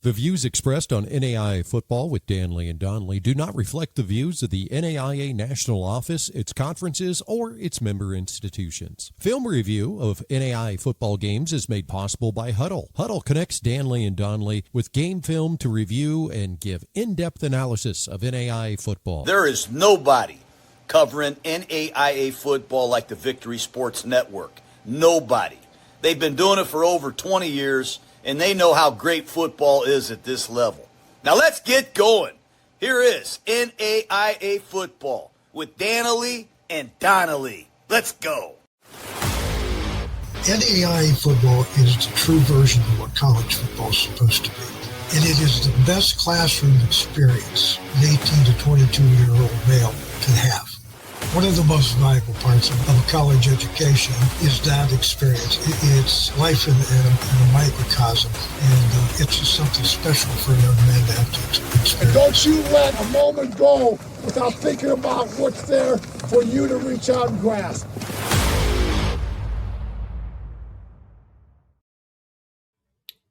The views expressed on NAIA Football with Dannelly and Donley do not reflect the views of the NAIA National Office, its conferences, or its member institutions. Film review of NAIA football games is made possible by Huddle. Huddle connects Dannelly and Donley with game film to review and give in-depth analysis of NAIA football. There is nobody covering NAIA football like the Victory Sports Network. Nobody. They've been doing it for over 20 years. And they know how great football is at this level. Now let's get going. Here is NAIA football with Dannelly and Donnelly. Let's go. NAIA football is the true version of what college football is supposed to be. And it is the best classroom experience an 18 to 22-year-old male can have. One of the most valuable parts of a college education is that experience. It's life in a microcosm, and it's just something special for young men to have to experience. And don't you let a moment go without thinking about what's there for you to reach out and grasp.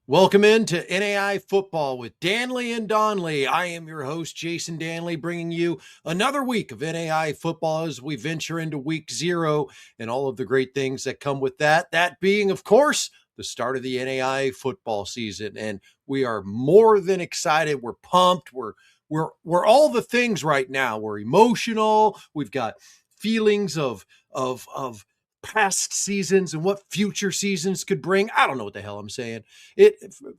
Welcome into NAIA Football with Dannelly and Donley. I am your host, Jason Dannelly, bringing you another week of NAIA football as we venture into week 0 and all of the great things that come with that. That being, of course, the start of the NAIA football season. And we are more than excited. We're pumped. We're all the things right now. We're emotional. We've got feelings of past seasons and what future seasons could bring. I don't know what the hell I'm saying.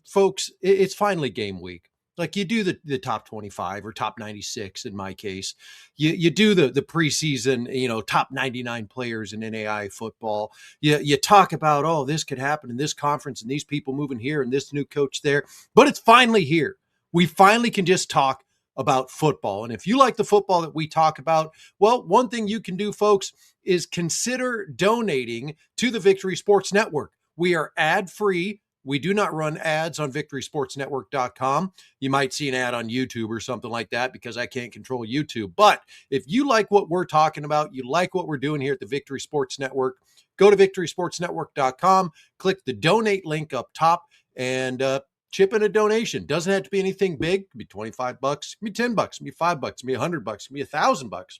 Folks, it's finally game week. Like you do the top 25 or top 96 in my case. You do the preseason, top 99 players in NAIA football. You talk about, oh, this could happen in this conference and these people moving here and this new coach there. But it's finally here. We finally can just talk about football. And if you like the football that we talk about, well, one thing you can do, folks, is consider donating to the Victory Sports Network. We are ad-free. We do not run ads on victorysportsnetwork.com. You might see an ad on YouTube or something like that because I can't control YouTube. But if you like what we're talking about, you like what we're doing here at the Victory Sports Network, go to victorysportsnetwork.com, click the donate link up top, and chip in a donation. Doesn't have to be anything big. It could be $25, it could be $10, it could be $5, it could be $100, it could be $1,000.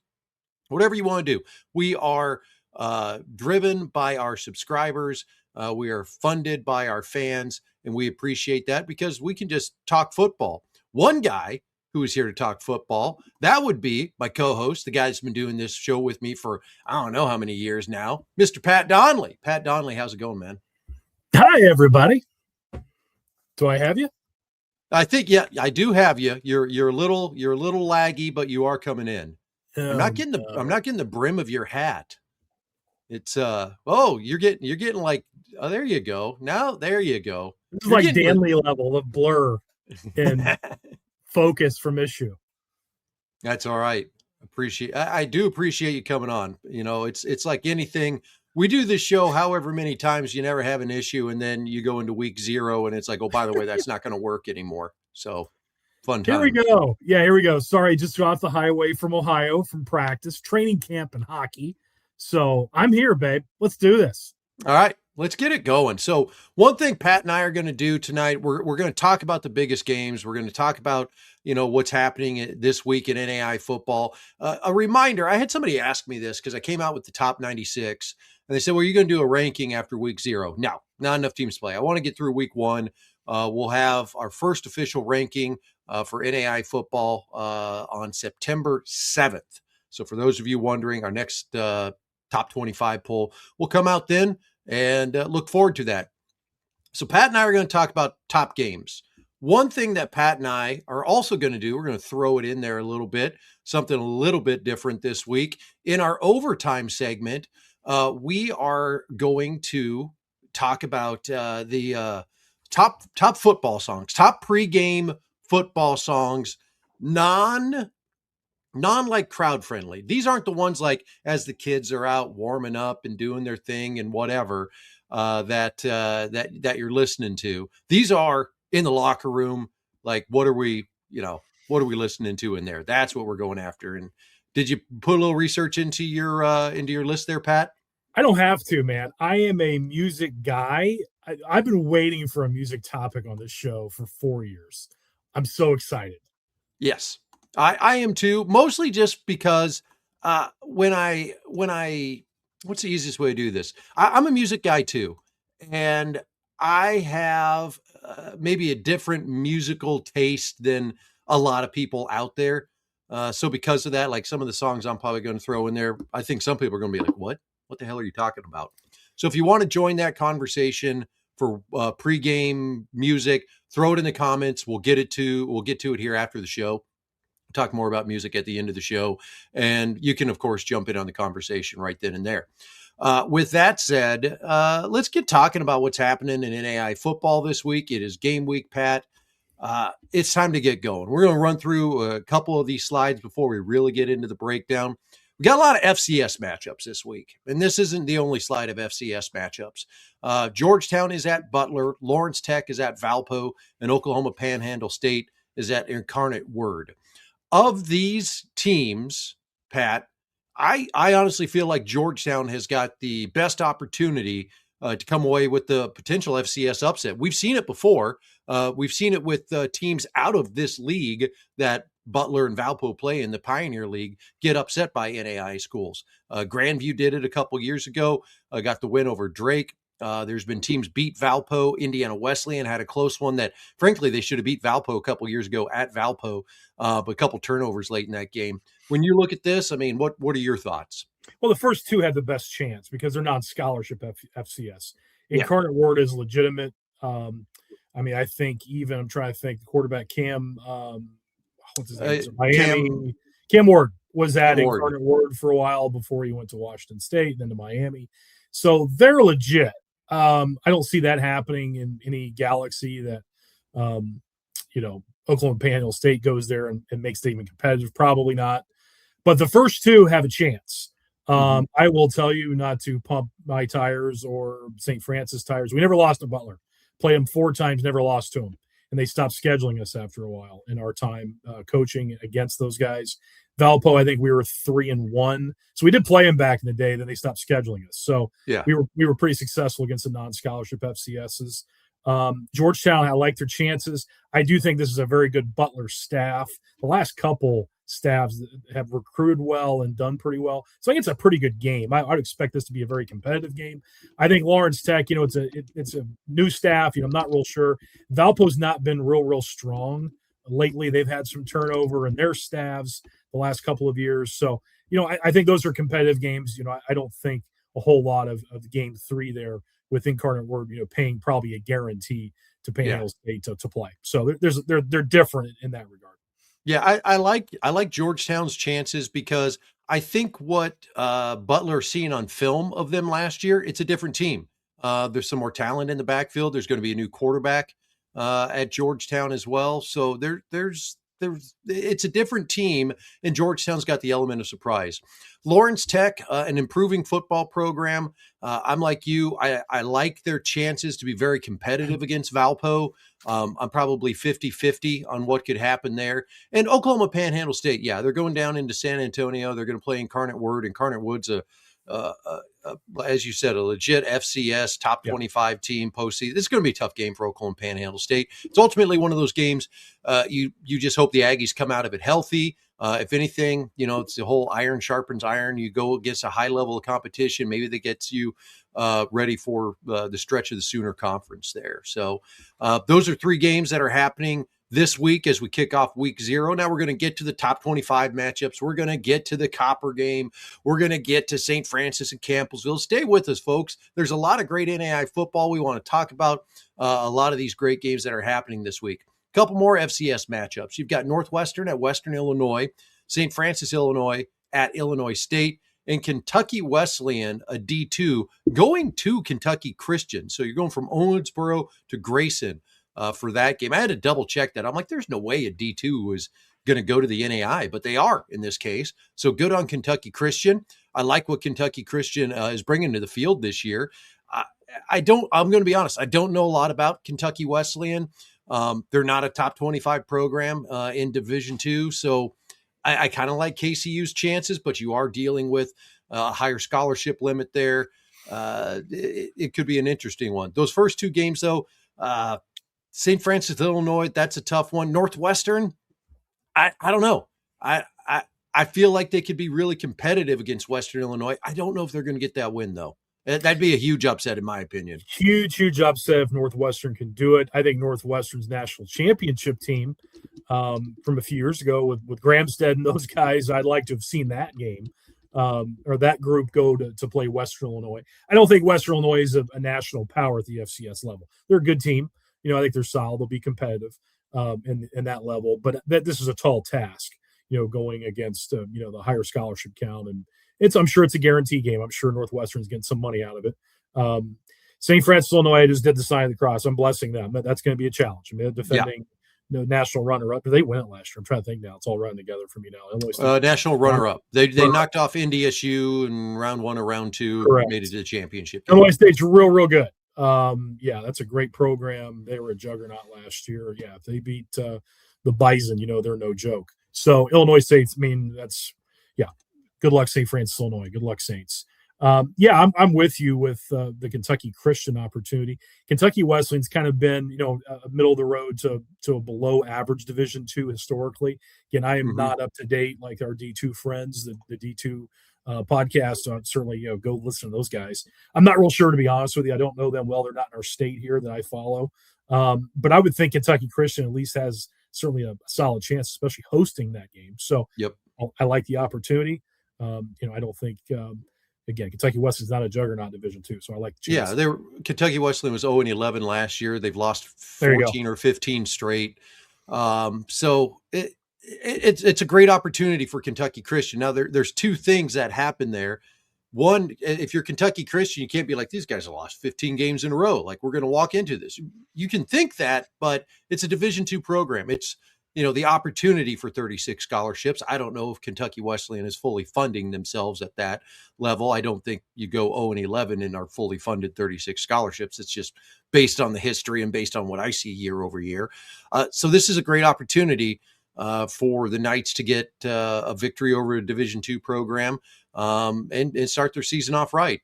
Whatever you want to do. We are driven by our subscribers. We are funded by our fans, and we appreciate that because we can just talk football. One guy who is here to talk football, that would be my co-host, the guy that's been doing this show with me for I don't know how many years now, Mr. Pat Donley. Pat Donley, how's it going, man? Hi, everybody. Do I have you? I think, yeah, I do have you. You're a little laggy, but you are coming in. I'm not getting the brim of your hat. It's you're getting like, oh, there you go. Now there you go. This is like Dannelly level of blur and focus from issue. That's all right. I do appreciate you coming on. It's like anything. We do this show however many times, you never have an issue, and then you go into week 0 and it's like, oh, by the way, that's not going to work anymore. So fun time. Here we go. Yeah, here we go. Sorry, just got off the highway from Ohio from practice, training camp and hockey. So I'm here, babe. Let's do this. All right, let's get it going. So one thing Pat and I are going to do tonight, we're going to talk about the biggest games. We're going to talk about, what's happening this week in NAIA football. A reminder, I had somebody ask me this because I came out with the top 96, and they said, well, you're going to do a ranking after week 0. No, not enough teams play. I want to get through week 1. We'll have our first official ranking for NAIA football on September 7th. So for those of you wondering, our next top 25 poll will come out then, and look forward to that. So Pat and I are going to talk about top games. One thing that Pat and I are also going to do, we're going to throw it in there a little bit, something a little bit different this week. In our overtime segment, we are going to talk about the top football songs, top pregame football songs, non like crowd friendly. These aren't the ones like as the kids are out warming up and doing their thing and whatever that you're listening to. These are in the locker room. Like, what are we listening to in there? That's what we're going after. And did you put a little research into your list there, Pat? I don't have to, man. I am a music guy. I've been waiting for a music topic on this show for 4 years. I'm so excited. Yes, I am too. Mostly just because when I what's the easiest way to do this? I'm a music guy too, and I have maybe a different musical taste than a lot of people out there. So because of that, like some of the songs I'm probably going to throw in there, I think some people are going to be like, "What? What the hell are you talking about?" So if you want to join that conversation for pregame music, throw it in the comments. We'll get to it here after the show. Talk more about music at the end of the show, and you can of course jump in on the conversation right then and there. With that said, let's get talking about what's happening in NAIA football this week. It is game week, Pat. It's time to get going. We're going to run through a couple of these slides before we really get into the breakdown. We got a lot of FCS matchups this week, and this isn't the only slide of FCS matchups. Georgetown is at Butler, Lawrence Tech is at Valpo, and Oklahoma Panhandle State is at Incarnate Word. Of these teams, Pat, I honestly feel like Georgetown has got the best opportunity to come away with the potential FCS upset. We've seen it before. We've seen it with teams out of this league that Butler and Valpo play in the Pioneer League get upset by NAIA schools. Grandview did it a couple years ago, got the win over Drake. There's been teams beat Valpo. Indiana Wesleyan had a close one that, frankly, they should have beat Valpo a couple years ago at Valpo, but a couple turnovers late in that game. When you look at this, I mean, what are your thoughts? Well, the first two had the best chance because they're non-scholarship FCS. Yeah. Incarnate Word is legitimate. I mean, I think even I'm trying to think the quarterback Cam, what's his name? Miami. Cam Ward was at Incarnate Word for a while before he went to Washington State, then to Miami. So they're legit. I don't see that happening in any galaxy that, Oklahoma Panhandle State goes there and makes them even competitive. Probably not. But the first two have a chance. I will tell you not to pump my tires or St. Francis tires. We never lost to Butler. Played them 4 times, never lost to them. And they stopped scheduling us after a while in our time coaching against those guys. Valpo, I think we were 3-1. So we did play them back in the day. Then they stopped scheduling us. So yeah, we were pretty successful against the non-scholarship FCSs. Georgetown, I like their chances. I do think this is a very good Butler staff. The last couple staffs have recruited well and done pretty well. So I think it's a pretty good game. I'd expect this to be a very competitive game. I think Lawrence Tech, it's a new staff. I'm not real sure. Valpo's not been real strong lately. They've had some turnover in their staffs the last couple of years. So, I think those are competitive games. I don't think a whole lot of game 3 there with Incarnate Word, paying probably a guarantee to Panhandle State to play. So they're different in that regard. Yeah, I like Georgetown's chances because I think what Butler seen on film of them last year, it's a different team. There's some more talent in the backfield. There's going to be a new quarterback at Georgetown as well. So there's it's a different team, and Georgetown's got the element of surprise. Lawrence Tech, an improving football program. I'm like you. I like their chances to be very competitive against Valpo. I'm probably 50-50 on what could happen there. And Oklahoma Panhandle State, yeah, they're going down into San Antonio. They're going to play Incarnate Word. Incarnate Word's as you said, a legit FCS top 25 team postseason. This is going to be a tough game for Oklahoma Panhandle State. It's ultimately one of those games you just hope the Aggies come out of it healthy. If anything, it's the whole iron sharpens iron. You go against a high level of competition, maybe that gets you ready for the stretch of the Sooner Conference there. So those are 3 games that are happening this week as we kick off week 0. Now we're going to get to the top 25 matchups. We're going to get to the Copper game. We're going to get to St. Francis and Campbellsville. Stay with us, folks. There's a lot of great NAIA football. We want to talk about a lot of these great games that are happening this week. A couple more FCS matchups. You've got Northwestern at Western Illinois, St. Francis, Illinois at Illinois State, and Kentucky Wesleyan, a D2, going to Kentucky Christian. So you're going from Owensboro to Grayson for that game. I had to double check that. I'm like, there's no way a D2 was going to go to the NAIA, but they are in this case. So good on Kentucky Christian. I like what Kentucky Christian is bringing to the field this year. I'm going to be honest. I don't know a lot about Kentucky Wesleyan. They're not a top 25 program in Division II. So I kind of like KCU's chances, but you are dealing with a higher scholarship limit there. it could be an interesting one. Those first two games, though, St. Francis, Illinois, that's a tough one. Northwestern, I don't know. I feel like they could be really competitive against Western Illinois. I don't know if they're going to get that win, though. That'd be a huge upset, in my opinion. Huge upset if Northwestern can do it. I think Northwestern's national championship team from a few years ago with Gramstead and those guys, I'd like to have seen that game or that group go to play Western Illinois. I don't think Western Illinois is a national power at the FCS level. They're a good team. I think they're solid. They'll be competitive in that level. But this is a tall task, going against, the higher scholarship count. And I'm sure it's a guarantee game. I'm sure Northwestern's getting some money out of it. St. Francis, Illinois just did the sign of the cross. I'm blessing them. That's going to be a challenge. I mean, defending national runner-up. They win it last year. I'm trying to think now. It's all running together for me now. National runner-up. They knocked off NDSU in round 1 or round 2. Correct. Made it to the championship. Illinois State's real good. That's a great program. They were a juggernaut last year. Yeah, if they beat the Bison, they're no joke. So Illinois State's, good luck, St. Francis, Illinois. Good luck, Saints. I'm with you with the Kentucky Christian opportunity. Kentucky Wesleyan's kind of been, middle of the road to a below average Division II historically. Again, I am not up to date like our D2 friends, the D2 podcast. Certainly, go listen to those guys. I'm not real sure, to be honest with you. I don't know them well. They're not in our state here that I follow. But I would think Kentucky Christian at least has certainly a solid chance, especially hosting that game. So I like the opportunity. I don't think, again, Kentucky Wesleyan's not a juggernaut Division II, so I like the chance. Yeah, Kentucky Wesleyan was 0-11 last year. They've lost 14 or 15 straight. So it's a great opportunity for Kentucky Christian. Now, there's two things that happen there. One, if you're Kentucky Christian, you can't be like, these guys have lost 15 games in a row. Like, we're going to walk into this. You can think that, but it's a Division II program. It's, the opportunity for 36 scholarships. I don't know if Kentucky Wesleyan is fully funding themselves at that level. I don't think you go 0-11 and are fully funded 36 scholarships. It's just based on the history and based on what I see year over year. So this is a great opportunity for the Knights to get a victory over a Division II program and start their season off right.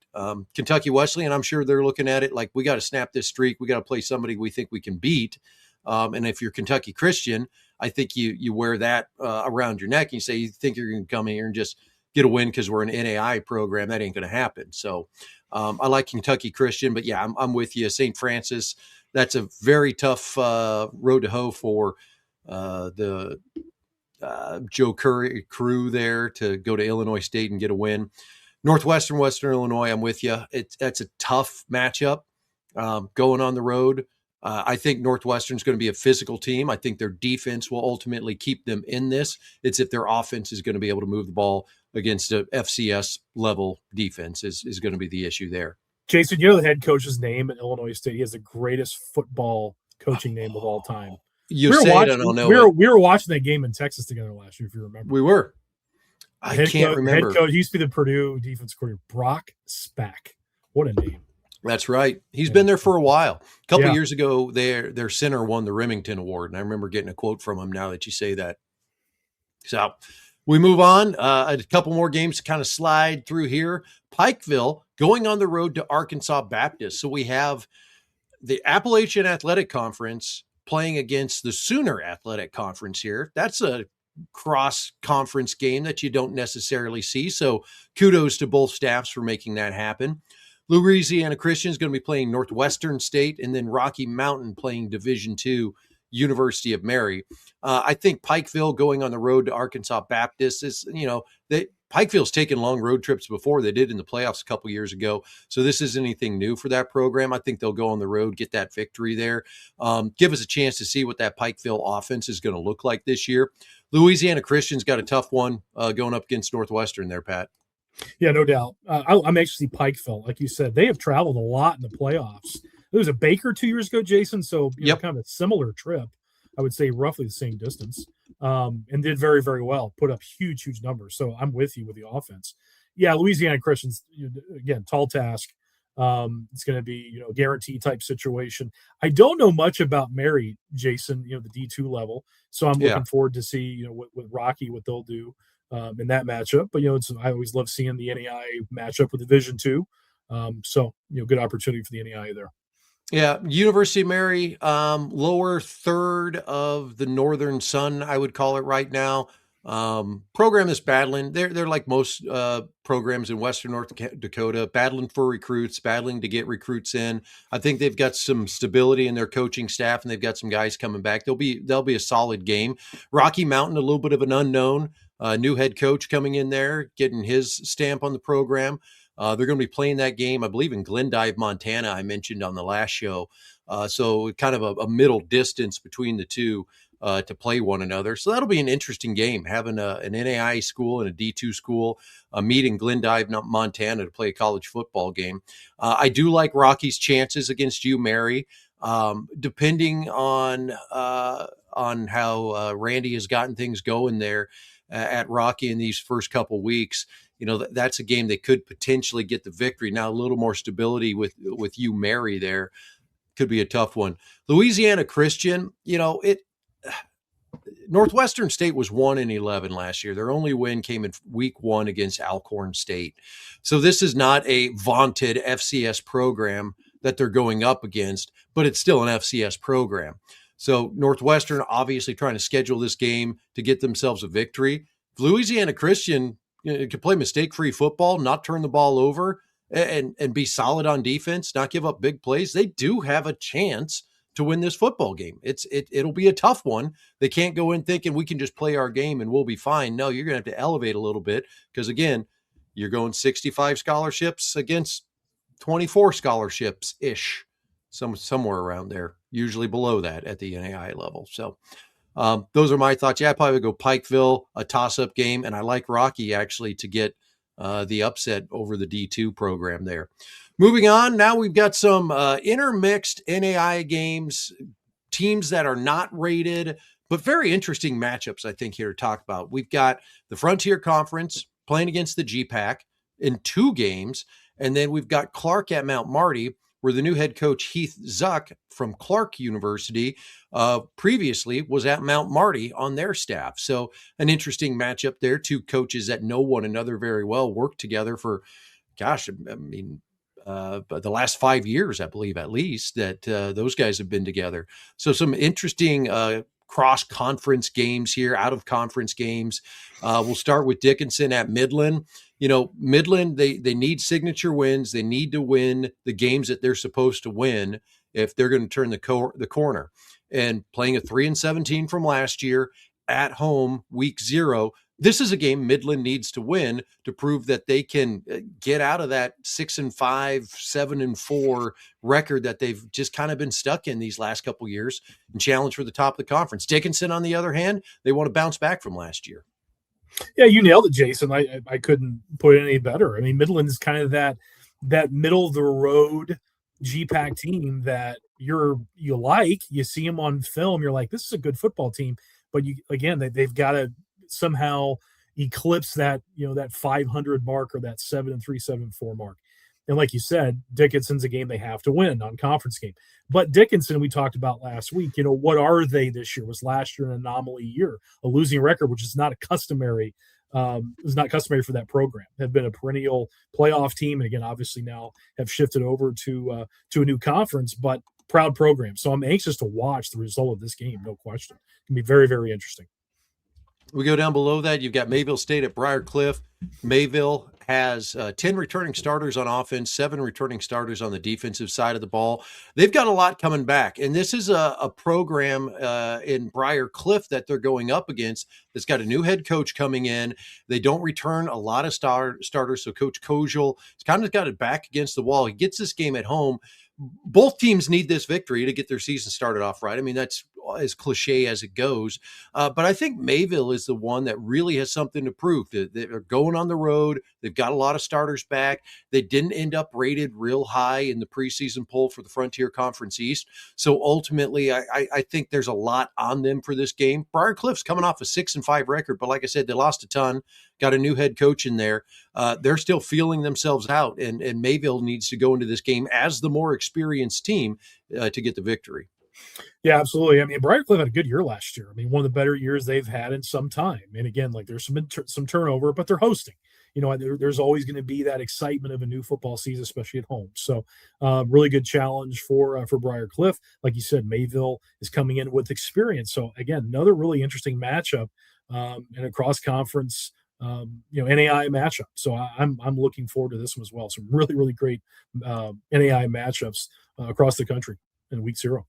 Kentucky Wesleyan, I'm sure they're looking at it like, we got to snap this streak. We got to play somebody we think we can beat. And if you're Kentucky Christian, I think you wear that around your neck and you say, you think you're going to come here and just get a win because we're an NAIA program. That ain't going to happen. So I like Kentucky Christian, but yeah, I'm with you. St. Francis, that's a very tough road to hoe for the Joe Curry crew there to go to Illinois State and get a win. Northwestern, Western Illinois, I'm with you. That's a tough matchup going on the road. I think Northwestern's going to be a physical team. I think their defense will ultimately keep them in this. It's if their offense is going to be able to move the ball against a FCS level defense is going to be the issue there. Jason, the head coach's name at Illinois State? He has the greatest football coaching name of all time. We were watching that game in Texas together last year, if you remember. We were. I can't remember. Head coach, he used to be the Purdue defense coordinator, Brock Spack. What a name. That's right. He's been there for a while. A couple of years ago, their center won the Remington Award, and I remember getting a quote from him now that you say that. So we move on. A couple more games to kind of slide through here. Pikeville going on the road to Arkansas Baptist. So we have the Appalachian Athletic Conference playing against the Sooner Athletic Conference here. That's a cross-conference game that you don't necessarily see. So kudos to both staffs for making that happen. Louisiana Christian is going to be playing Northwestern State, and then Rocky Mountain playing Division II, University of Mary. I think Pikeville going on the road to Arkansas Baptist is, Pikeville's taken long road trips before. They did in the playoffs a couple years ago. So this isn't anything new for that program. I think they'll go on the road, get that victory there. Give us a chance to see what that Pikeville offense is going to look like this year. Louisiana Christian's got a tough one going up against Northwestern there, Pat. Yeah, no doubt. I'm anxious to see Pikeville. Like you said, they have traveled a lot in the playoffs. There was a Baker 2 years ago, Jason, so kind of a similar trip. I would say roughly the same distance, and did very, very well, put up huge numbers. So I'm with you with the offense. Yeah, Louisiana Christians, again, tall task. It's going to be, a guarantee type situation. I don't know much about Mary, Jason, the D2 level. So I'm looking forward to see, with Rocky, what they'll do in that matchup. But, I always love seeing the NAIA matchup with Division II. So, good opportunity for the NAIA there. Yeah, University of Mary, lower third of the Northern Sun, I would call it right now. Program is battling. They're like most programs in Western North Dakota, battling for recruits, battling to get recruits in. I think they've got some stability in their coaching staff, and they've got some guys coming back. They'll be a solid game. Rocky Mountain, a little bit of an unknown. New head coach coming in there, getting his stamp on the program. They're going to be playing that game, I believe, in Glendive, Montana, I mentioned on the last show. So kind of a middle distance between the two to play one another. So that'll be an interesting game, having an NAIA school and a D2 school meet in Glendive, Montana to play a college football game. I do like Rocky's chances against Mary, depending on how Randy has gotten things going there at Rocky in these first couple weeks. That's a game they could potentially get the victory. Now, a little more stability with Mary there could be a tough one. Louisiana Christian, Northwestern State was 1-11 last year. Their only win came in week 1 against Alcorn State. So this is not a vaunted FCS program that they're going up against, but it's still an FCS program. So Northwestern obviously trying to schedule this game to get themselves a victory. Louisiana Christian could play mistake-free football, not turn the ball over, and be solid on defense, not give up big plays. They do have a chance to win this football game. It'll be a tough one. They can't go in thinking we can just play our game and we'll be fine. No, you're going to have to elevate a little bit because, again, you're going 65 scholarships against 24 scholarships-ish, somewhere around there, usually below that at the NAIA level. So those are my thoughts. Yeah, I'd probably go Pikeville, a toss-up game, and I like Rocky actually to get the upset over the D2 program there. Moving on, now we've got some intermixed NAIA games, teams that are not rated, but very interesting matchups, I think, here to talk about. We've got the Frontier Conference playing against the GPAC in 2 games, and then we've got Clark at Mount Marty, where the new head coach, Heath Zuck from Clark University, previously was at Mount Marty on their staff. So an interesting matchup there. 2 coaches that know one another very well, worked together for, the last 5 years, I believe, at least, that those guys have been together. So some interesting cross-conference games here, out-of-conference games. We'll start with Dickinson at Midland. Midland, they need signature wins. They need to win the games that they're supposed to win if they're going to turn the corner. And playing a 3-17 from last year at home, week 0, this is a game Midland needs to win to prove that they can get out of that 6-5, 7-4 record that they've just kind of been stuck in these last couple of years and challenge for the top of the conference. Dickinson, on the other hand, they want to bounce back from last year. Yeah, you nailed it, Jason. I couldn't put it any better. I mean, Midland is kind of that middle of the road GPAC team that you see them on film. You're like, this is a good football team, but they've got to somehow eclipse that, that 500 mark or that 7-3, 7-4 mark. And like you said, Dickinson's a game they have to win, non-conference game. But Dickinson, we talked about last week, what are they this year? Was last year an anomaly year, a losing record, which is not customary for that program. Have been a perennial playoff team. And again, obviously now have shifted over to a new conference, but proud program. So I'm anxious to watch the result of this game, no question. It can be very, very interesting. We go down below that. You've got Mayville State at Briar Cliff. Mayville has 10 returning starters on offense, 7 returning starters on the defensive side of the ball. They've got a lot coming back. And this is a program in Briar Cliff that they're going up against that's got a new head coach coming in. They don't return a lot of starters. So Coach Koziel has kind of got it back against the wall. He gets this game at home. Both teams need this victory to get their season started off right. I mean, that's as cliche as it goes. But I think Mayville is the one that really has something to prove. They're going on the road. They've got a lot of starters back. They didn't end up rated real high in the preseason poll for the Frontier Conference East. So ultimately, I think there's a lot on them for this game. Briar Cliff's coming off a 6-5 record, but like I said, they lost a ton, got a new head coach in there. They're still feeling themselves out, and Mayville needs to go into this game as the more experienced team to get the victory. Yeah, absolutely. I mean, Briar Cliff had a good year last year. I mean, one of the better years they've had in some time. And again, like there's some turnover, but they're hosting. there's always going to be that excitement of a new football season, especially at home. So really good challenge for Briar Cliff. Like you said, Mayville is coming in with experience. So again, another really interesting matchup in a cross conference NAIA matchup. So I'm looking forward to this one as well. Some really, really great NAIA matchups across the country in week 0.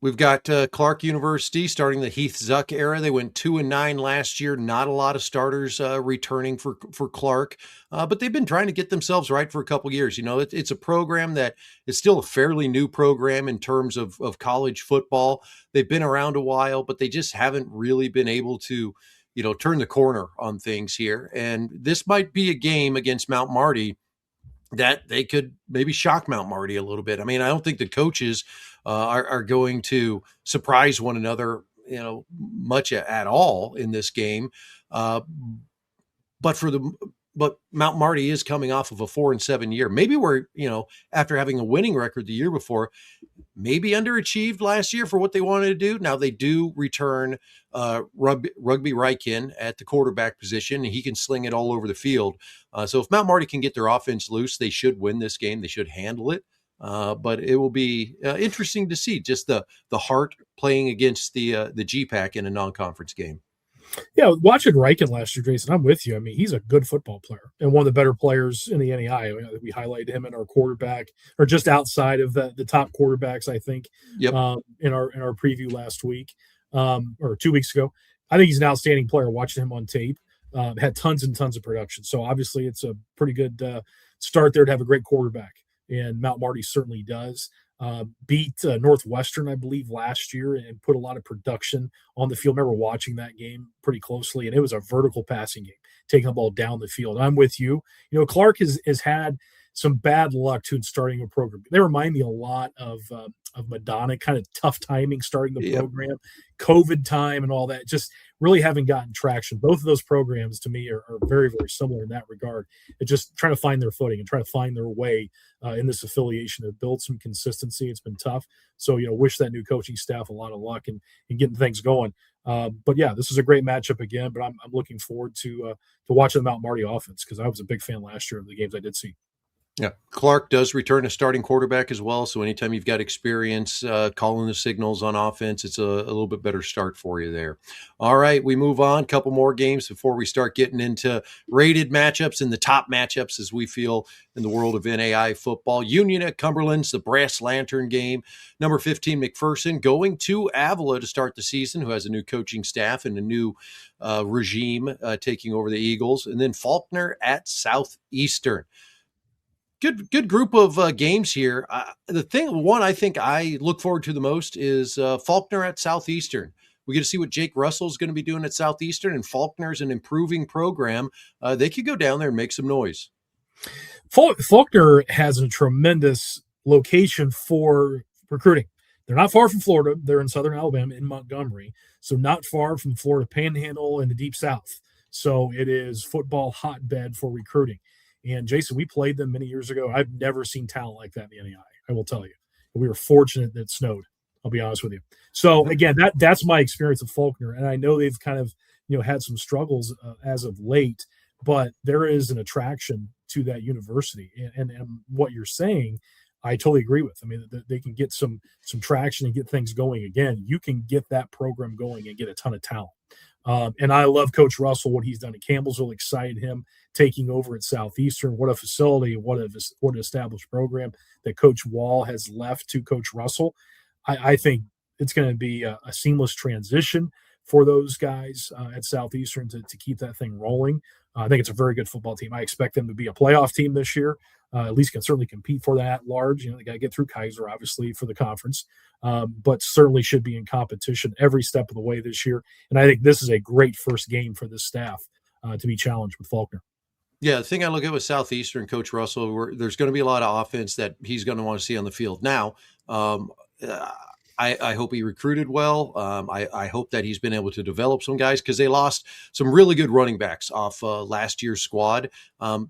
We've got Clark University starting the Heath Zuck era. They went 2-9 last year. Not a lot of starters returning for Clark, but they've been trying to get themselves right for a couple years. It's a program that is still a fairly new program in terms of college football. They've been around a while, but they just haven't really been able to, turn the corner on things here. And this might be a game against Mount Marty that they could maybe shock Mount Marty a little bit. I mean, I don't think the coaches are going to surprise one another, much at all in this game. But Mount Marty is coming off of a 4-7 year. Maybe we're, after having a winning record the year before, maybe underachieved last year for what they wanted to do. Now they do return Rugby Rykin at the quarterback position, and he can sling it all over the field. So if Mount Marty can get their offense loose, they should win this game. They should handle it. But it will be interesting to see just the heart playing against the GPAC in a non-conference game. Yeah, watching Ryken last year, Jason, I'm with you. I mean, he's a good football player and one of the better players in the NAIA. We highlighted him in our quarterback, or just outside of the top quarterbacks, I think, yep. In our preview last week or 2 weeks ago. I think he's an outstanding player. Watching him on tape, had tons and tons of production. So obviously, it's a pretty good start there to have a great quarterback, and Mount Marty certainly does. Beat Northwestern, I believe, last year and put a lot of production on the field. I remember watching that game pretty closely, and it was a vertical passing game, taking the ball down the field. I'm with you. Clark has had some bad luck to in starting a program. They remind me a lot of Madonna, kind of tough timing starting the program, COVID time and all that, just really haven't gotten traction. Both of those programs to me are very, very similar in that regard. It's just trying to find their footing and trying to find their way in this affiliation to build some consistency. It's been tough. So, wish that new coaching staff a lot of luck in getting things going. But yeah, this is a great matchup again, but I'm looking forward to watching the Mount Marty offense, because I was a big fan last year of the games I did see. Yeah, Clark does return a starting quarterback as well. So anytime you've got experience calling the signals on offense, it's a little bit better start for you there. All right, we move on. A couple more games before we start getting into rated matchups and the top matchups as we feel in the world of NAIA football. Union at Cumberland's the Brass Lantern game. Number 15, McPherson, going to Avila to start the season, who has a new coaching staff and a new regime taking over the Eagles. And then Faulkner at Southeastern. Good group of games here. One I think I look forward to the most is Faulkner at Southeastern. We get to see what Jake Russell is going to be doing at Southeastern, and Faulkner's an improving program. They could go down there and make some noise. Faulkner has a tremendous location for recruiting. They're not far from Florida. They're in southern Alabama in Montgomery, so not far from Florida Panhandle and the Deep South. So it is football hotbed for recruiting. And Jason, we played them many years ago. I've never seen talent like that in the NAIA, I will tell you. We were fortunate that it snowed, I'll be honest with you. So again, that's my experience of Faulkner. And I know they've kind of, had some struggles as of late, but there is an attraction to that university. And what you're saying, I totally agree with. I mean, they can get some traction and get things going again. You can get that program going and get a ton of talent. And I love Coach Russell, what he's done at Campbellsville, excited him taking over at Southeastern. What a facility, what an established program that Coach Wall has left to Coach Russell. I think it's going to be a seamless transition for those guys at Southeastern to keep that thing rolling. I think it's a very good football team. I expect them to be a playoff team this year. At least can certainly compete for that at large. They got to get through Kaiser, obviously, for the conference, but certainly should be in competition every step of the way this year. And I think this is a great first game for this staff to be challenged with Faulkner. Yeah, the thing I look at with Southeastern, Coach Russell, there's going to be a lot of offense that he's going to want to see on the field. Now, I hope he recruited well. I hope that he's been able to develop some guys, because they lost some really good running backs off last year's squad.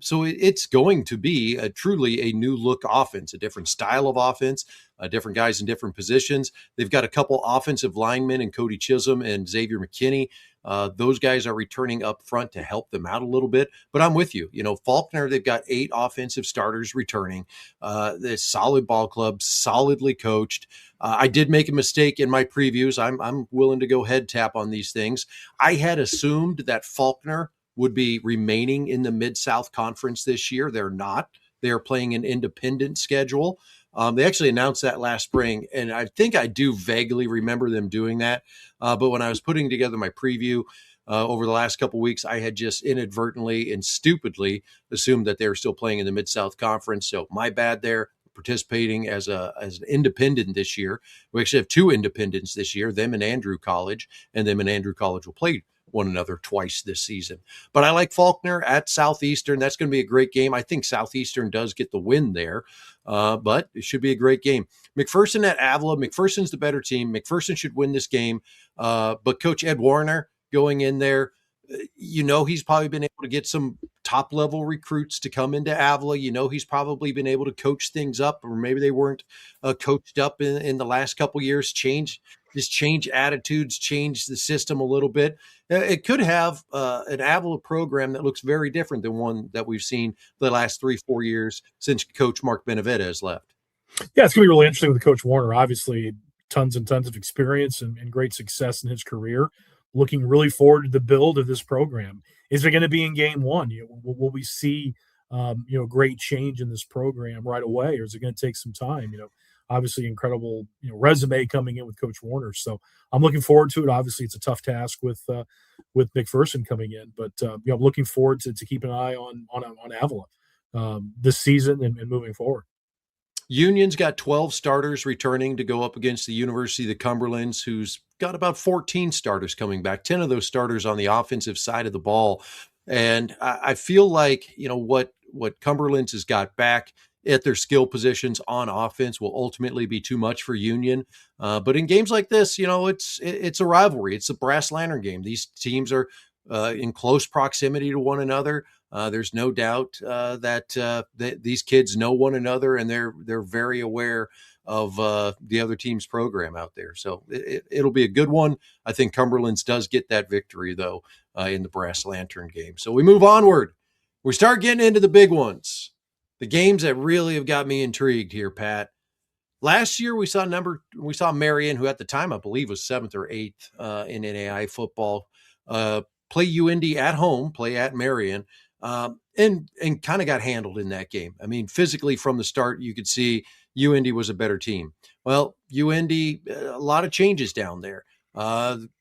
So it's going to be truly a new look offense, a different style of offense, different guys in different positions. They've got a couple offensive linemen in Cody Chisholm and Xavier McKinney Those guys are returning up front to help them out a little bit. But I'm with you. Faulkner, they've got 8 offensive starters returning. The solid ball club, solidly coached. I did make a mistake in my previews. I'm willing to go head tap on these things. I had assumed that Faulkner would be remaining in the Mid-South Conference this year. They're not. They are playing an independent schedule. They actually announced that last spring, and I think I do vaguely remember them doing that. But when I was putting together my preview over the last couple of weeks, I had just inadvertently and stupidly assumed that they were still playing in the Mid-South Conference. So my bad there. Participating as an independent this year. We actually have 2 independents this year, them and Andrew College, and them and Andrew College will play one another twice this season. But I like Faulkner at Southeastern. That's going to be a great game. I think Southeastern does get the win there, but it should be a great game. McPherson at Avila. McPherson's the better team. McPherson should win this game. But Coach Ed Warner going in there, he's probably been able to get some top-level recruits to come into Avila. He's probably been able to coach things up, or maybe they weren't coached up in the last couple years. Change attitudes, change the system a little bit. It could have an Avila program that looks very different than one that we've seen the last 3-4 years since Coach Mark Benavetta has left. Yeah, it's going to be really interesting with Coach Warner. Obviously, tons and tons of experience and great success in his career. Looking really forward to the build of this program. Is it going to be in game one? Will we see great change in this program right away, or is it going to take some time? Obviously incredible resume coming in with Coach Warner. So I'm looking forward to it. Obviously, it's a tough task with McPherson coming in, but I'm looking forward to keep an eye on Avila this season and moving forward. Union's got 12 starters returning to go up against the University of the Cumberlands, who's got about 14 starters coming back, 10 of those starters on the offensive side of the ball. And I feel like, what Cumberlands has got back at their skill positions on offense will ultimately be too much for Union. But in games like this, it's a rivalry. It's a brass lantern game. These teams are in close proximity to one another. There's no doubt that these kids know one another, and they're very aware of the other team's program out there. So it'll be a good one. I think Cumberlands does get that victory, though, in the brass lantern game. So we move onward. We start getting into the big ones, the games that really have got me intrigued here, Pat. Last year, we saw Marion, who at the time I believe was 7th or 8th in NAIA football, play UND at home, play at Marion, and kind of got handled in that game. I mean, physically from the start, you could see UND was a better team. Well, UND, a lot of changes down there.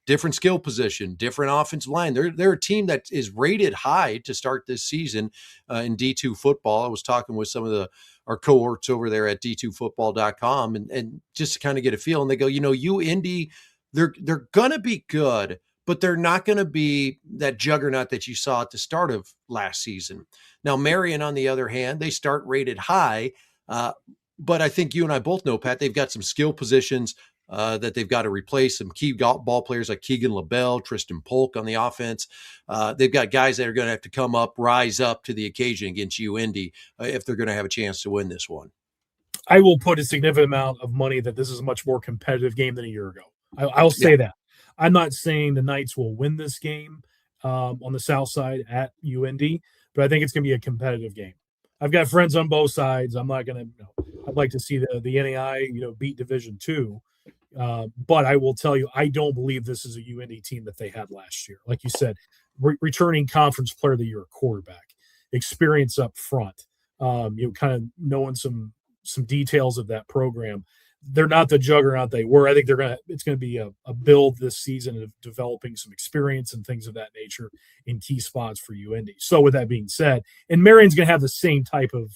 Different skill position, different offensive line. They're a team that is rated high to start this season in D2 football. I was talking with some of our cohorts over there at d2football.com and just to kind of get a feel. And they go, UND, they're going to be good, but they're not going to be that juggernaut that you saw at the start of last season. Now, Marion, on the other hand, they start rated high, but I think you and I both know, Pat, they've got some skill positions that they've got to replace, some key ball players like Keegan LaBelle, Tristan Polk on the offense. They've got guys that are going to have to rise up to the occasion against UND if they're going to have a chance to win this one. I will put a significant amount of money that this is a much more competitive game than a year ago. I'll say that. I'm not saying the Knights will win this game on the south side at UND, but I think it's going to be a competitive game. I've got friends on both sides. I'm not going to. I'd like to see the NAIA beat Division II, but I will tell you, I don't believe this is a UND team that they had last year. Like you said, returning Conference Player of the Year quarterback, experience up front, kind of knowing some details of that program. They're not the juggernaut they were. I think it's going to be a build this season of developing some experience and things of that nature in key spots for UND. So with that being said, and Marion's going to have the same type of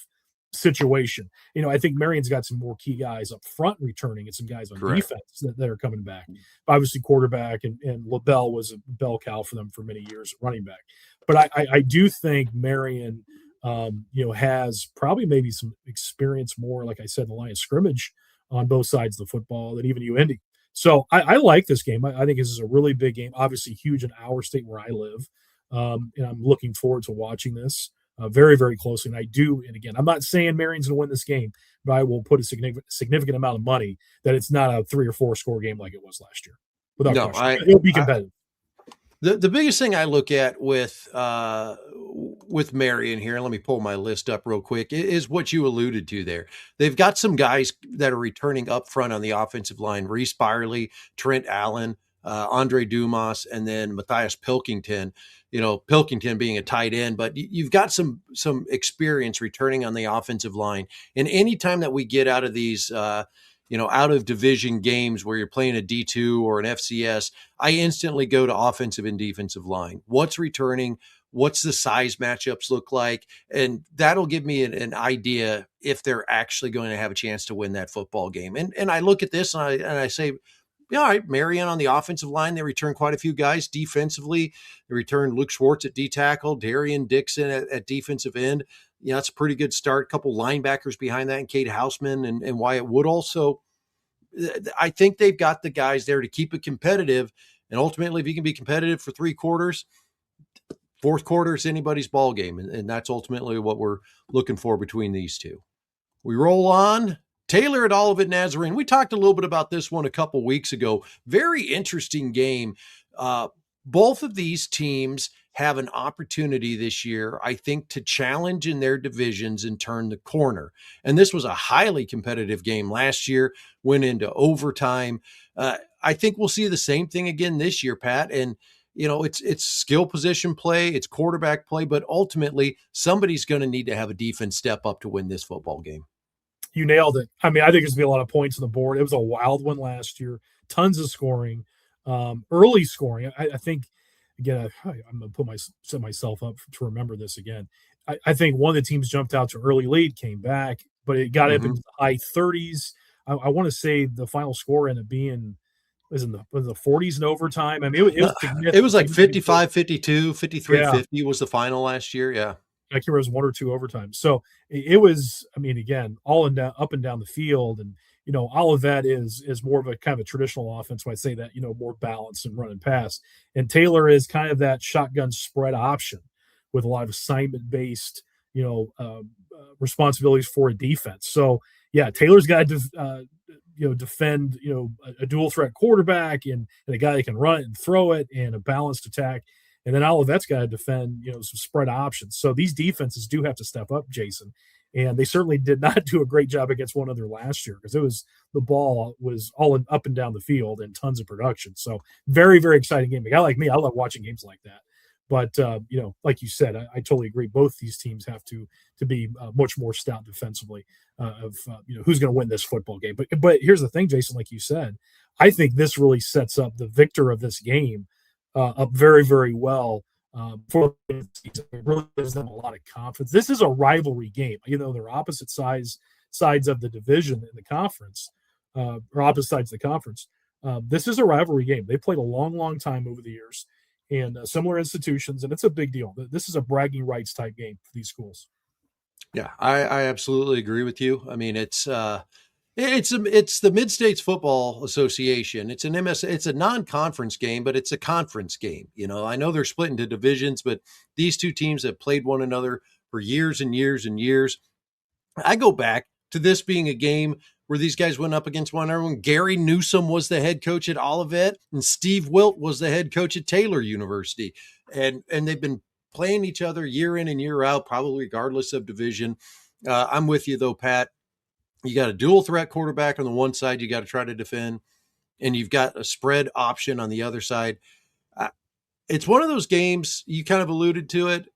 situation. I think Marion's got some more key guys up front returning and some guys on defense that are coming back. Obviously quarterback and LaBelle was a bell cow for them for many years at running back. But I do think Marion, has probably maybe some experience more, like I said, in the line of scrimmage on both sides of the football than even UND. So I like this game. I think this is a really big game, obviously huge in our state where I live. And I'm looking forward to watching this very, very closely. And again, I'm not saying Marion's going to win this game, but I will put a significant amount of money that it's not a 3 or 4 score game like it was last year. Without question. It'll be competitive. The biggest thing I look at with Marion here, and let me pull my list up real quick, is what you alluded to there. They've got some guys that are returning up front on the offensive line: Reese Byerly, Trent Allen, Andre Dumas, and then Matthias Pilkington. You know, Pilkington being a tight end, but you've got some experience returning on the offensive line. And anytime that we get out of these out of division games where you're playing a D2 or an FCS, I instantly go to offensive and defensive line. What's returning? What's the size matchups look like? And that'll give me an idea if they're actually going to have a chance to win that football game. And I look at this and I say, yeah, all right, Marion on the offensive line, they return quite a few guys. Defensively, they return Luke Schwartz at D tackle, Darian Dixon at defensive end. You know, that's a pretty good start. A couple linebackers behind that, and Cade Houseman and Wyatt Woodall. So I think they've got the guys there to keep it competitive. And ultimately, if you can be competitive for 3 quarters, fourth quarter is anybody's ball game. And that's ultimately what we're looking for between these two. We roll on. Taylor at Olivet Nazarene. We talked a little bit about this one a couple weeks ago. Very interesting game. Both of these teams have an opportunity this year, I think, to challenge in their divisions and turn the corner. And this was a highly competitive game last year, went into overtime. I think we'll see the same thing again this year, Pat. And, you know, it's skill position play, it's quarterback play, but ultimately somebody's going to need to have a defense step up to win this football game. You nailed it. I mean, I think there's going to be a lot of points on the board. It was a wild one last year. Tons of scoring, early scoring. I think, again, I'm going to set myself up to remember this again. I think one of the teams jumped out to early lead, came back, but it got up into the high 30s. I want to say the final score ended up being was in the 40s in overtime. I mean, it was like 55, 52, 53, 50 was the final last year. Yeah. I can't remember, it was 1 or 2 overtimes. So it was, I mean, again, all in up and down the field. And, you know, Olivet is more of a kind of a traditional offense when I say that, you know, more balanced and run and pass. And Taylor is kind of that shotgun spread option with a lot of assignment-based, you know, responsibilities for a defense. So, yeah, Taylor's got to, defend, you know, a dual threat quarterback and a guy that can run it and throw it and a balanced attack. And then Olivet's got to defend, you know, some spread options. So these defenses do have to step up, Jason. And they certainly did not do a great job against one another last year because the ball was all up and down the field and tons of production. So very, very exciting game. A guy like me, I love watching games like that. But, you know, like you said, I totally agree. Both these teams have to be much more stout defensively who's going to win this football game. But here's the thing, Jason, like you said, I think this really sets up the victor of this game up very, very well for the season. It really gives them a lot of confidence. This is a rivalry game. You know, they're opposite sides of the division in the conference, or opposite sides of the conference. This is a rivalry game. They played a long, long time over the years and similar institutions, and it's a big deal. This is a bragging rights type game for these schools. Yeah, I absolutely agree with you. I mean, it's the Mid-States Football Association. It's a non-conference game, but it's a conference game. You know, I know they're split into divisions, but these two teams have played one another for years and years and years. I go back to this being a game where these guys went up against one another. Gary Newsom was the head coach at Olivet, and Steve Wilt was the head coach at Taylor University. And they've been playing each other year in and year out, probably regardless of division. I'm with you, though, Pat. You got a dual threat quarterback on the one side you got to try to defend, and you've got a spread option on the other side. It's one of those games, you kind of alluded to it.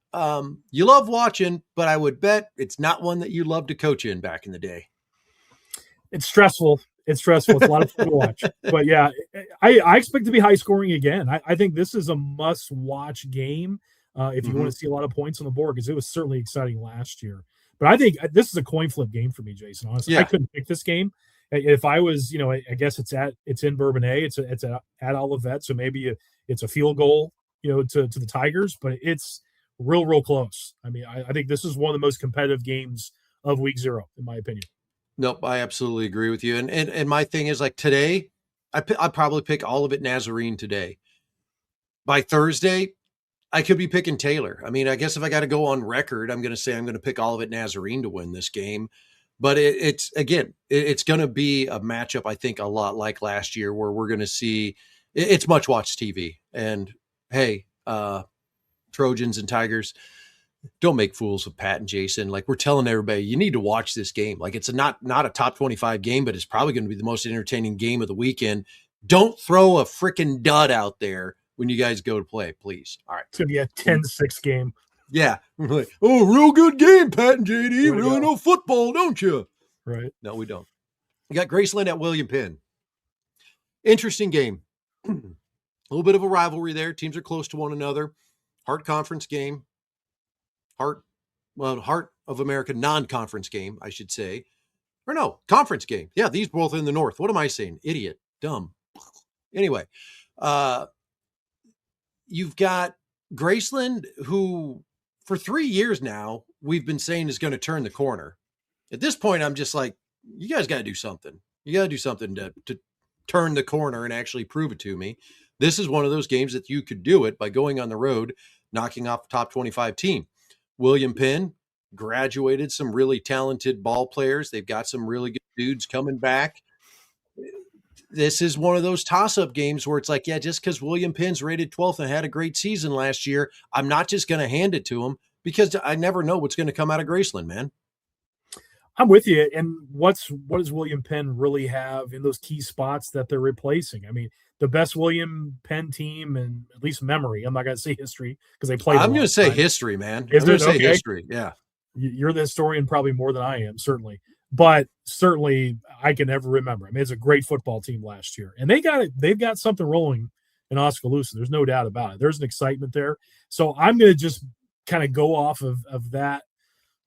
You love watching, but I would bet it's not one that you loved to coach in back in the day. It's stressful. It's a lot of fun to watch. But, yeah, I expect to be high scoring again. I think this is a must-watch game if you want to see a lot of points on the board, because it was certainly exciting last year. But I think this is a coin flip game for me, Jason. Honestly, yeah. I couldn't pick this game. If I was, you know, I guess it's in Bourbonnais, it's at Olivet, so maybe it's a field goal, you know, to the Tigers, but it's real close. I mean, I think this is one of the most competitive games of Week 0, in my opinion. Nope, I absolutely agree with you. And my thing is, like, today, I'd probably pick Olivet Nazarene today. By Thursday, I could be picking Taylor. I mean, I guess if I got to go on record, I'm going to say I'm going to pick Olivet Nazarene to win this game. But it's going to be a matchup, I think, a lot like last year, where we're going to see it's much watch TV. And hey, Trojans and Tigers, don't make fools of Pat and Jason. Like, we're telling everybody, you need to watch this game. Like, it's not a top 25 game, but it's probably going to be the most entertaining game of the weekend. Don't throw a freaking dud out there when you guys go to play, please. All right. It's going to be a 10-6 game. Yeah. Like, oh, real good game, Pat and JD. Really know football, don't you? Right. No, we don't. You got Graceland at William Penn. Interesting game. A little bit of a rivalry there. Teams are close to one another. Heart conference game. Heart of America non-conference game, I should say. Or no, conference game. Yeah, these both in the North. What am I saying? Idiot. Dumb. Anyway, you've got Graceland, who for 3 years now we've been saying is going to turn the corner. At this point, I'm just like, you guys got to do something. You got to do something to turn the corner and actually prove it to me. This is one of those games that you could do it by going on the road, knocking off a top 25 team. William Penn graduated some really talented ball players. They've got some really good dudes coming back. This is one of those toss-up games where it's like, yeah, just because William Penn's rated 12th and had a great season last year, I'm not just going to hand it to him because I never know what's going to come out of Graceland, man. I'm with you. And what does William Penn really have in those key spots that they're replacing? I mean, the best William Penn team in at least memory. I'm not going to say history because they played. I'm going to say history, man. I'm going to say history. Yeah. You're the historian probably more than I am, certainly. But certainly I can never remember. I mean, it's a great football team last year. And they've got something rolling in Oskaloosa. There's no doubt about it. There's an excitement there. So I'm going to just kind of go off of that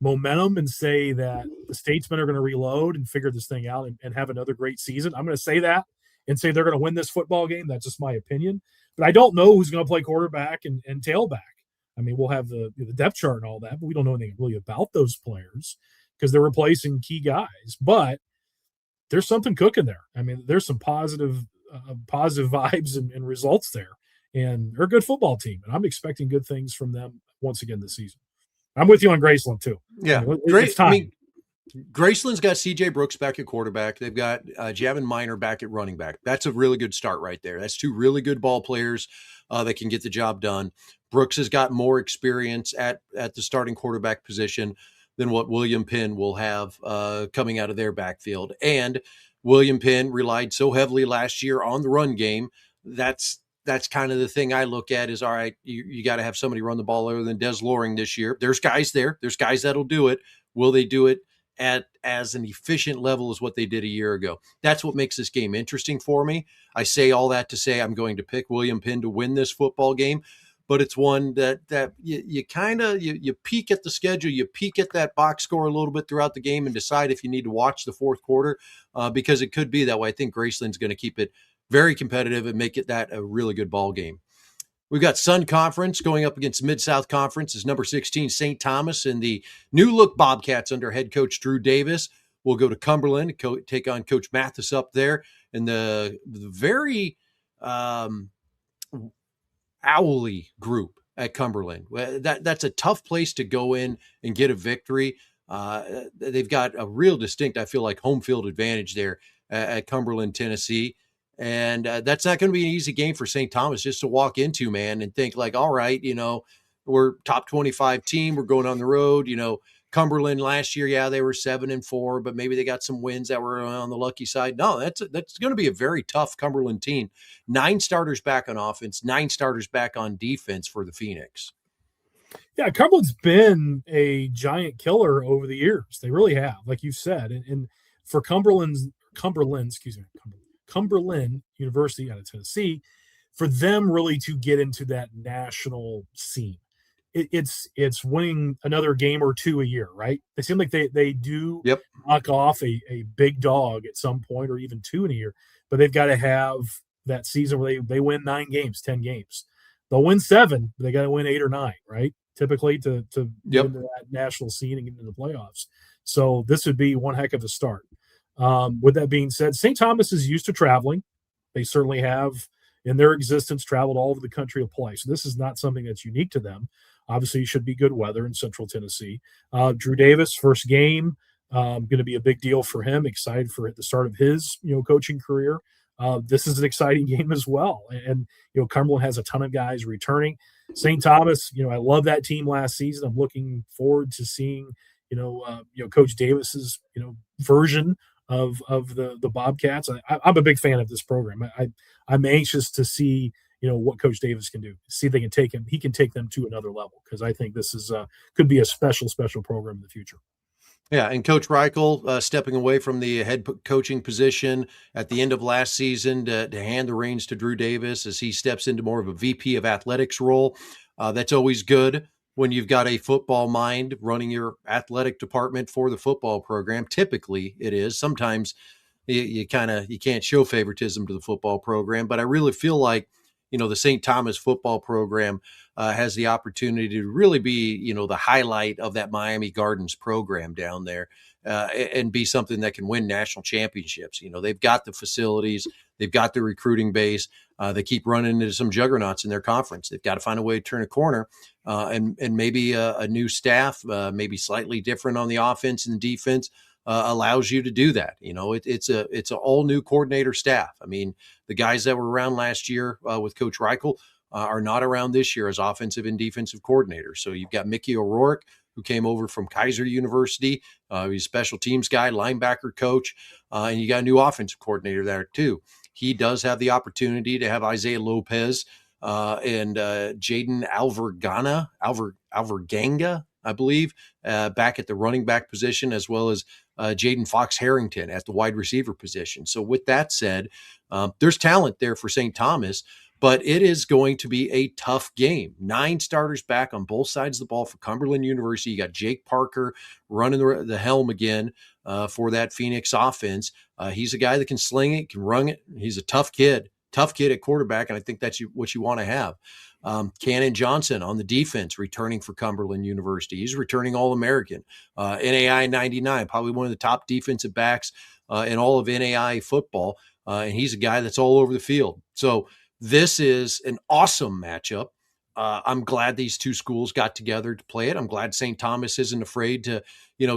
momentum and say that the Statesmen are going to reload and figure this thing out and have another great season. I'm going to say that and say they're going to win this football game. That's just my opinion. But I don't know who's going to play quarterback and tailback. I mean, we'll have the depth chart and all that, but we don't know anything really about those players because they're replacing key guys. But there's something cooking there. I mean, there's some positive vibes and results there. And they're a good football team, and I'm expecting good things from them once again this season. I'm with you on Graceland, too. Yeah, I mean, it's time. I mean, Graceland's got C.J. Brooks back at quarterback. They've got Javin Minor back at running back. That's a really good start right there. That's two really good ball players that can get the job done. Brooks has got more experience at the starting quarterback position than what William Penn will have coming out of their backfield. And William Penn relied so heavily last year on the run game. That's kind of the thing I look at is, all right, you got to have somebody run the ball other than Des Loring this year. There's guys there. There's guys that'll do it. Will they do it at as an efficient level as what they did a year ago? That's what makes this game interesting for me. I say all that to say I'm going to pick William Penn to win this football game, but it's one that you kind of you peek at the schedule, you peek at that box score a little bit throughout the game and decide if you need to watch the fourth quarter because it could be that way. I think Graceland's going to keep it very competitive and make it that a really good ball game. We've got Sun Conference going up against Mid-South Conference is number 16 St. Thomas and the new look Bobcats under head coach Drew Davis. We'll go to Cumberland, take on Coach Mathis up there in the very owly group at Cumberland. That's a tough place to go in and get a victory. They've got a real distinct, I feel like, home field advantage there at Cumberland, Tennessee. And that's not going to be an easy game for St. Thomas just to walk into, man, and think like, all right, we're top 25 team. We're going on the road. Cumberland last year, yeah, they were 7-4, but maybe they got some wins that were on the lucky side. No, that's going to be a very tough Cumberland team. 9 starters back on offense, 9 starters back on defense for the Phoenix. Yeah, Cumberland's been a giant killer over the years. They really have, like you said. And for Cumberland University out of Tennessee, for them really to get into that national scene. It's winning another game or two a year, right? They seem like they do knock off a big dog at some point or even 2 in a year, but they've got to have that season where they win 9 games, 10 games. They'll win 7, but they got to win 8 or 9, right? Typically to get into that national scene and get into the playoffs. So this would be one heck of a start. With that being said, St. Thomas is used to traveling. They certainly have in their existence traveled all over the country to play. So this is not something that's unique to them. Obviously, it should be good weather in Central Tennessee. Drew Davis, first game, going to be a big deal for him. Excited for the start of his coaching career. this is an exciting game as well. And Cumberland has a ton of guys returning. St. Thomas, I love that team last season. I'm looking forward to seeing Coach Davis's version of the Bobcats. I'm a big fan of this program. I'm anxious to see what Coach Davis can do. See if they can take him. He can take them to another level, because I think this is could be a special program in the future. Yeah, and Coach Reichel stepping away from the head coaching position at the end of last season to hand the reins to Drew Davis as he steps into more of a VP of athletics role. That's always good when you've got a football mind running your athletic department for the football program. Typically, it is. Sometimes you can't show favoritism to the football program, but I really feel like the St. Thomas football program has the opportunity to really be, the highlight of that Miami Gardens program down there and be something that can win national championships. They've got the facilities, they've got the recruiting base. They keep running into some juggernauts in their conference. They've got to find a way to turn a corner and maybe a new staff, maybe slightly different on the offense and defense. Allows you to do that. It's an all new coordinator staff. I mean, the guys that were around last year with Coach Reichel are not around this year as offensive and defensive coordinators. So you've got Mickey O'Rourke, who came over from Kaiser University. He's a special teams guy, linebacker coach, and you got a new offensive coordinator there too. He does have the opportunity to have Isaiah Lopez and Jaden Alverganga, I believe, back at the running back position, as well as Jaden Fox Harrington at the wide receiver position. So with that said, there's talent there for St. Thomas, but it is going to be a tough game. 9 starters back on both sides of the ball for Cumberland University. You got Jake Parker running the helm again for that Phoenix offense. He's a guy that can sling it, can run it. He's a tough kid at quarterback, and I think that's what you want to have. Cannon Johnson on the defense, returning for Cumberland University. He's returning All-American. NAIA 99, probably one of the top defensive backs in all of NAIA football. And he's a guy that's all over the field. So this is an awesome matchup. I'm glad these two schools got together to play it. I'm glad St. Thomas isn't afraid to,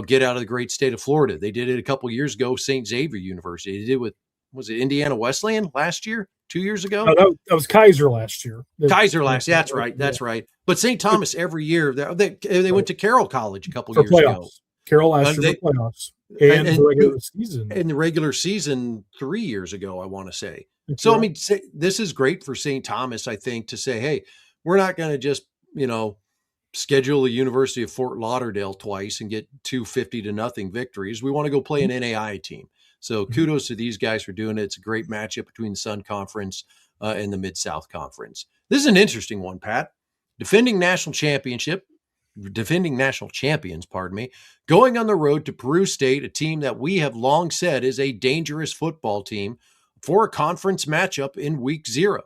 get out of the great state of Florida. They did it a couple of years ago, St. Xavier University. They did with, was it Indiana Wesleyan last year? 2 years ago? No, that was Kaiser last year. That's right. But St. Thomas every year, they went to Carroll College a couple years ago. Carroll last year for playoffs. And the regular season. In the regular season 3 years ago, I want to say. So, I mean, this is great for St. Thomas, I think, to say, hey, we're not going to just, schedule the University of Fort Lauderdale twice and get 250-0 victories. We want to go play an NAIA team. So kudos to these guys for doing it. It's a great matchup between the Sun Conference and the Mid-South Conference. This is an interesting one, Pat. Defending national champions, going on the road to Peru State, a team that we have long said is a dangerous football team, for a conference matchup in week 0.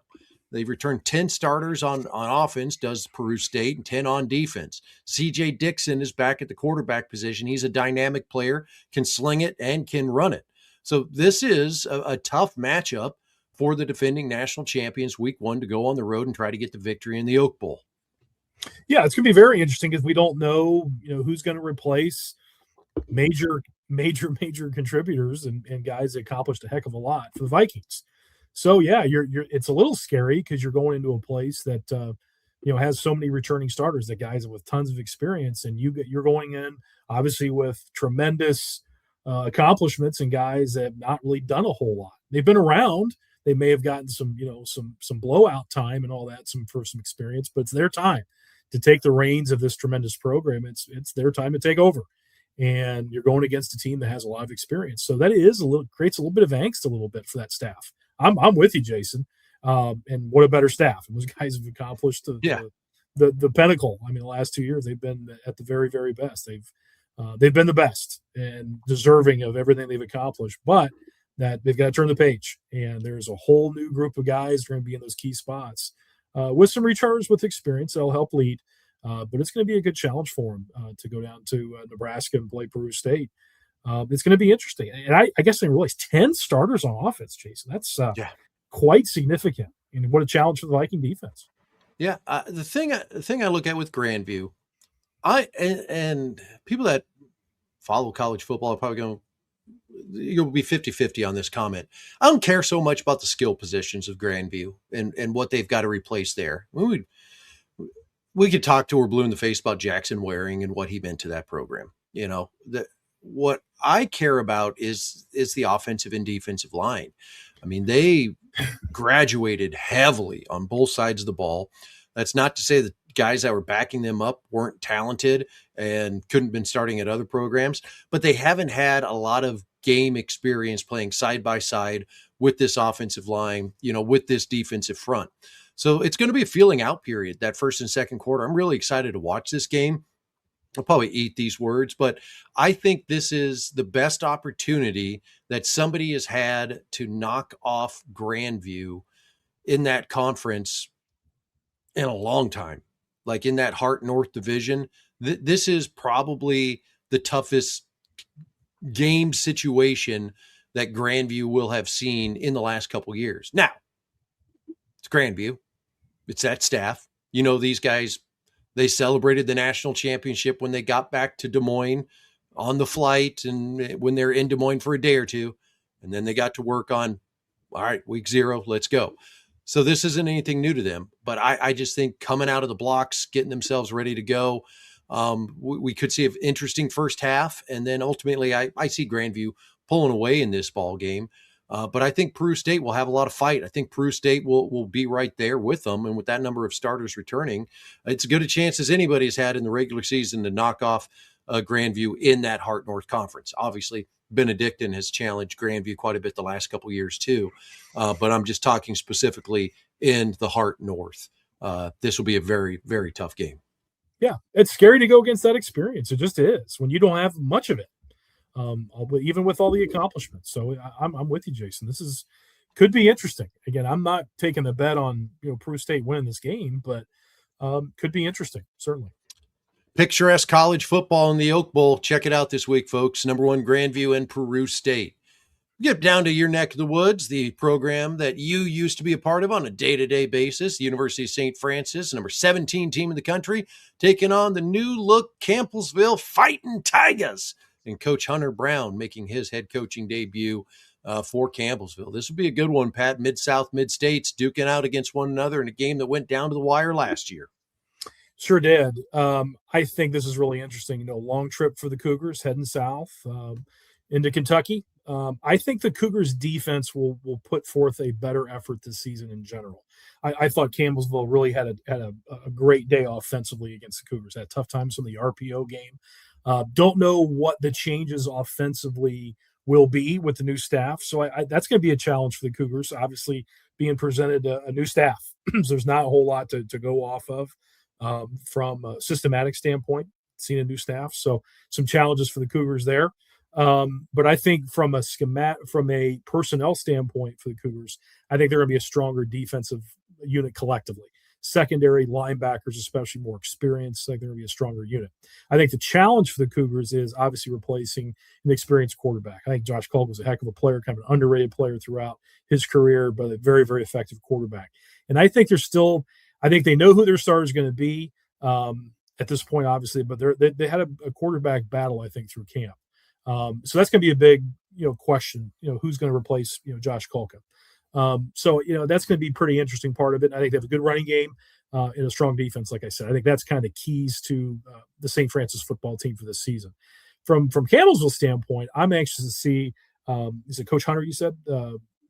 They've returned 10 starters on offense, does Peru State, and 10 on defense. C.J. Dixon is back at the quarterback position. He's a dynamic player, can sling it and can run it. So this is a tough matchup for the defending national champions week 1 to go on the road and try to get the victory in the Oak Bowl. Yeah, it's going to be very interesting because we don't know, who's going to replace major contributors and guys that accomplished a heck of a lot for the Vikings. So yeah, it's a little scary because you're going into a place that has so many returning starters, that guys with tons of experience, and you're going in obviously with tremendous accomplishments and guys that have not really done a whole lot. They've been around. They may have gotten some blowout time and all that, some experience, but it's their time to take the reins of this tremendous program. It's their time to take over, and you're going against a team that has a lot of experience. So that creates a little bit of angst a little bit for that staff. I'm with you, Jason. And what a better staff. And those guys have accomplished the pinnacle. I mean, the last 2 years they've been at the very, very best. They've been the best and deserving of everything they've accomplished, but that they've got to turn the page. And there's a whole new group of guys who are going to be in those key spots with some returners with experience that'll help lead. But it's going to be a good challenge for them to go down to Nebraska and play Peru State. It's going to be interesting. And I guess I realized 10 starters on offense, Jason. That's quite significant. And what a challenge for the Viking defense. Yeah. The thing I look at with Grandview, and people that follow college football are probably going, you'll be 50-50 on this comment. I don't care so much about the skill positions of Grandview and what they've got to replace there. We could talk to her blue in the face about Jackson Waring and what he meant to that program. What I care about is the offensive and defensive line. I mean, they graduated heavily on both sides of the ball. That's not to say the guys that were backing them up weren't talented and couldn't have been starting at other programs, but they haven't had a lot of game experience playing side by side with this offensive line, with this defensive front. So it's going to be a feeling out period, that first and second quarter. I'm really excited to watch this game. I'll probably eat these words, but I think this is the best opportunity that somebody has had to knock off Grandview in that conference in a long time. Like in that Heart North division, this is probably the toughest game situation that Grandview will have seen in the last couple of years. Now, it's Grandview. It's that staff. These guys, they celebrated the national championship when they got back to Des Moines on the flight and when they're in Des Moines for a day or two. And then they got to work on, all right, week 0, let's go. So this isn't anything new to them. But I just think coming out of the blocks, getting themselves ready to go, we could see an interesting first half. And then ultimately, I see Grandview pulling away in this ball game. But I think Peru State will have a lot of fight. I think Peru State will be right there with them. And with that number of starters returning, it's as good a chance as anybody's had in the regular season to knock off Grandview in that Heart North Conference. Obviously, Benedictine has challenged Grandview quite a bit the last couple of years too. But I'm just talking specifically in the Heart North. This will be a very, very tough game. Yeah, it's scary to go against that experience. It just is when you don't have much of it. Even with all the accomplishments. So I'm with you, Jason. This could be interesting. Again, I'm not taking a bet on Peru State winning this game, but could be interesting, certainly. Picturesque college football in the Oak Bowl. Check it out this week, folks. Number 1, Grandview and Peru State. Get down to your neck of the woods, the program that you used to be a part of on a day-to-day basis, the University of St. Francis, number 17 team in the country, taking on the new-look Campbellsville Fighting Tigers. And Coach Hunter Brown making his head coaching debut for Campbellsville. This will be a good one, Pat. Mid-South, mid-states, duking out against one another in a game that went down to the wire last year. Sure did. I think this is really interesting. Long trip for the Cougars heading south into Kentucky. I think the Cougars defense will put forth a better effort this season in general. I thought Campbellsville really had a great day offensively against the Cougars. Had tough times in the RPO game. Don't know what the changes offensively will be with the new staff. So that's going to be a challenge for the Cougars, obviously being presented a new staff. So there's not a whole lot to go off of from a systematic standpoint, seeing a new staff. So some challenges for the Cougars there. But I think from a personnel standpoint for the Cougars, I think they're going to be a stronger defensive unit collectively. Secondary linebackers, especially more experienced, like they're going to be a stronger unit. I think the challenge for the Cougars is obviously replacing an experienced quarterback. I think Josh Culp was a heck of a player, kind of an underrated player throughout his career, but a very, very effective quarterback. And I think they know who their starter is going to be at this point, obviously, but they had a quarterback battle, I think, through camp. So that's going to be a big, question, who's going to replace, Josh Culp. So that's going to be a pretty interesting part of it. I think they have a good running game and a strong defense, like I said. I think that's kind of keys to the St. Francis football team for this season. From Campbellsville standpoint, I'm anxious to see is it Coach Hunter, you said?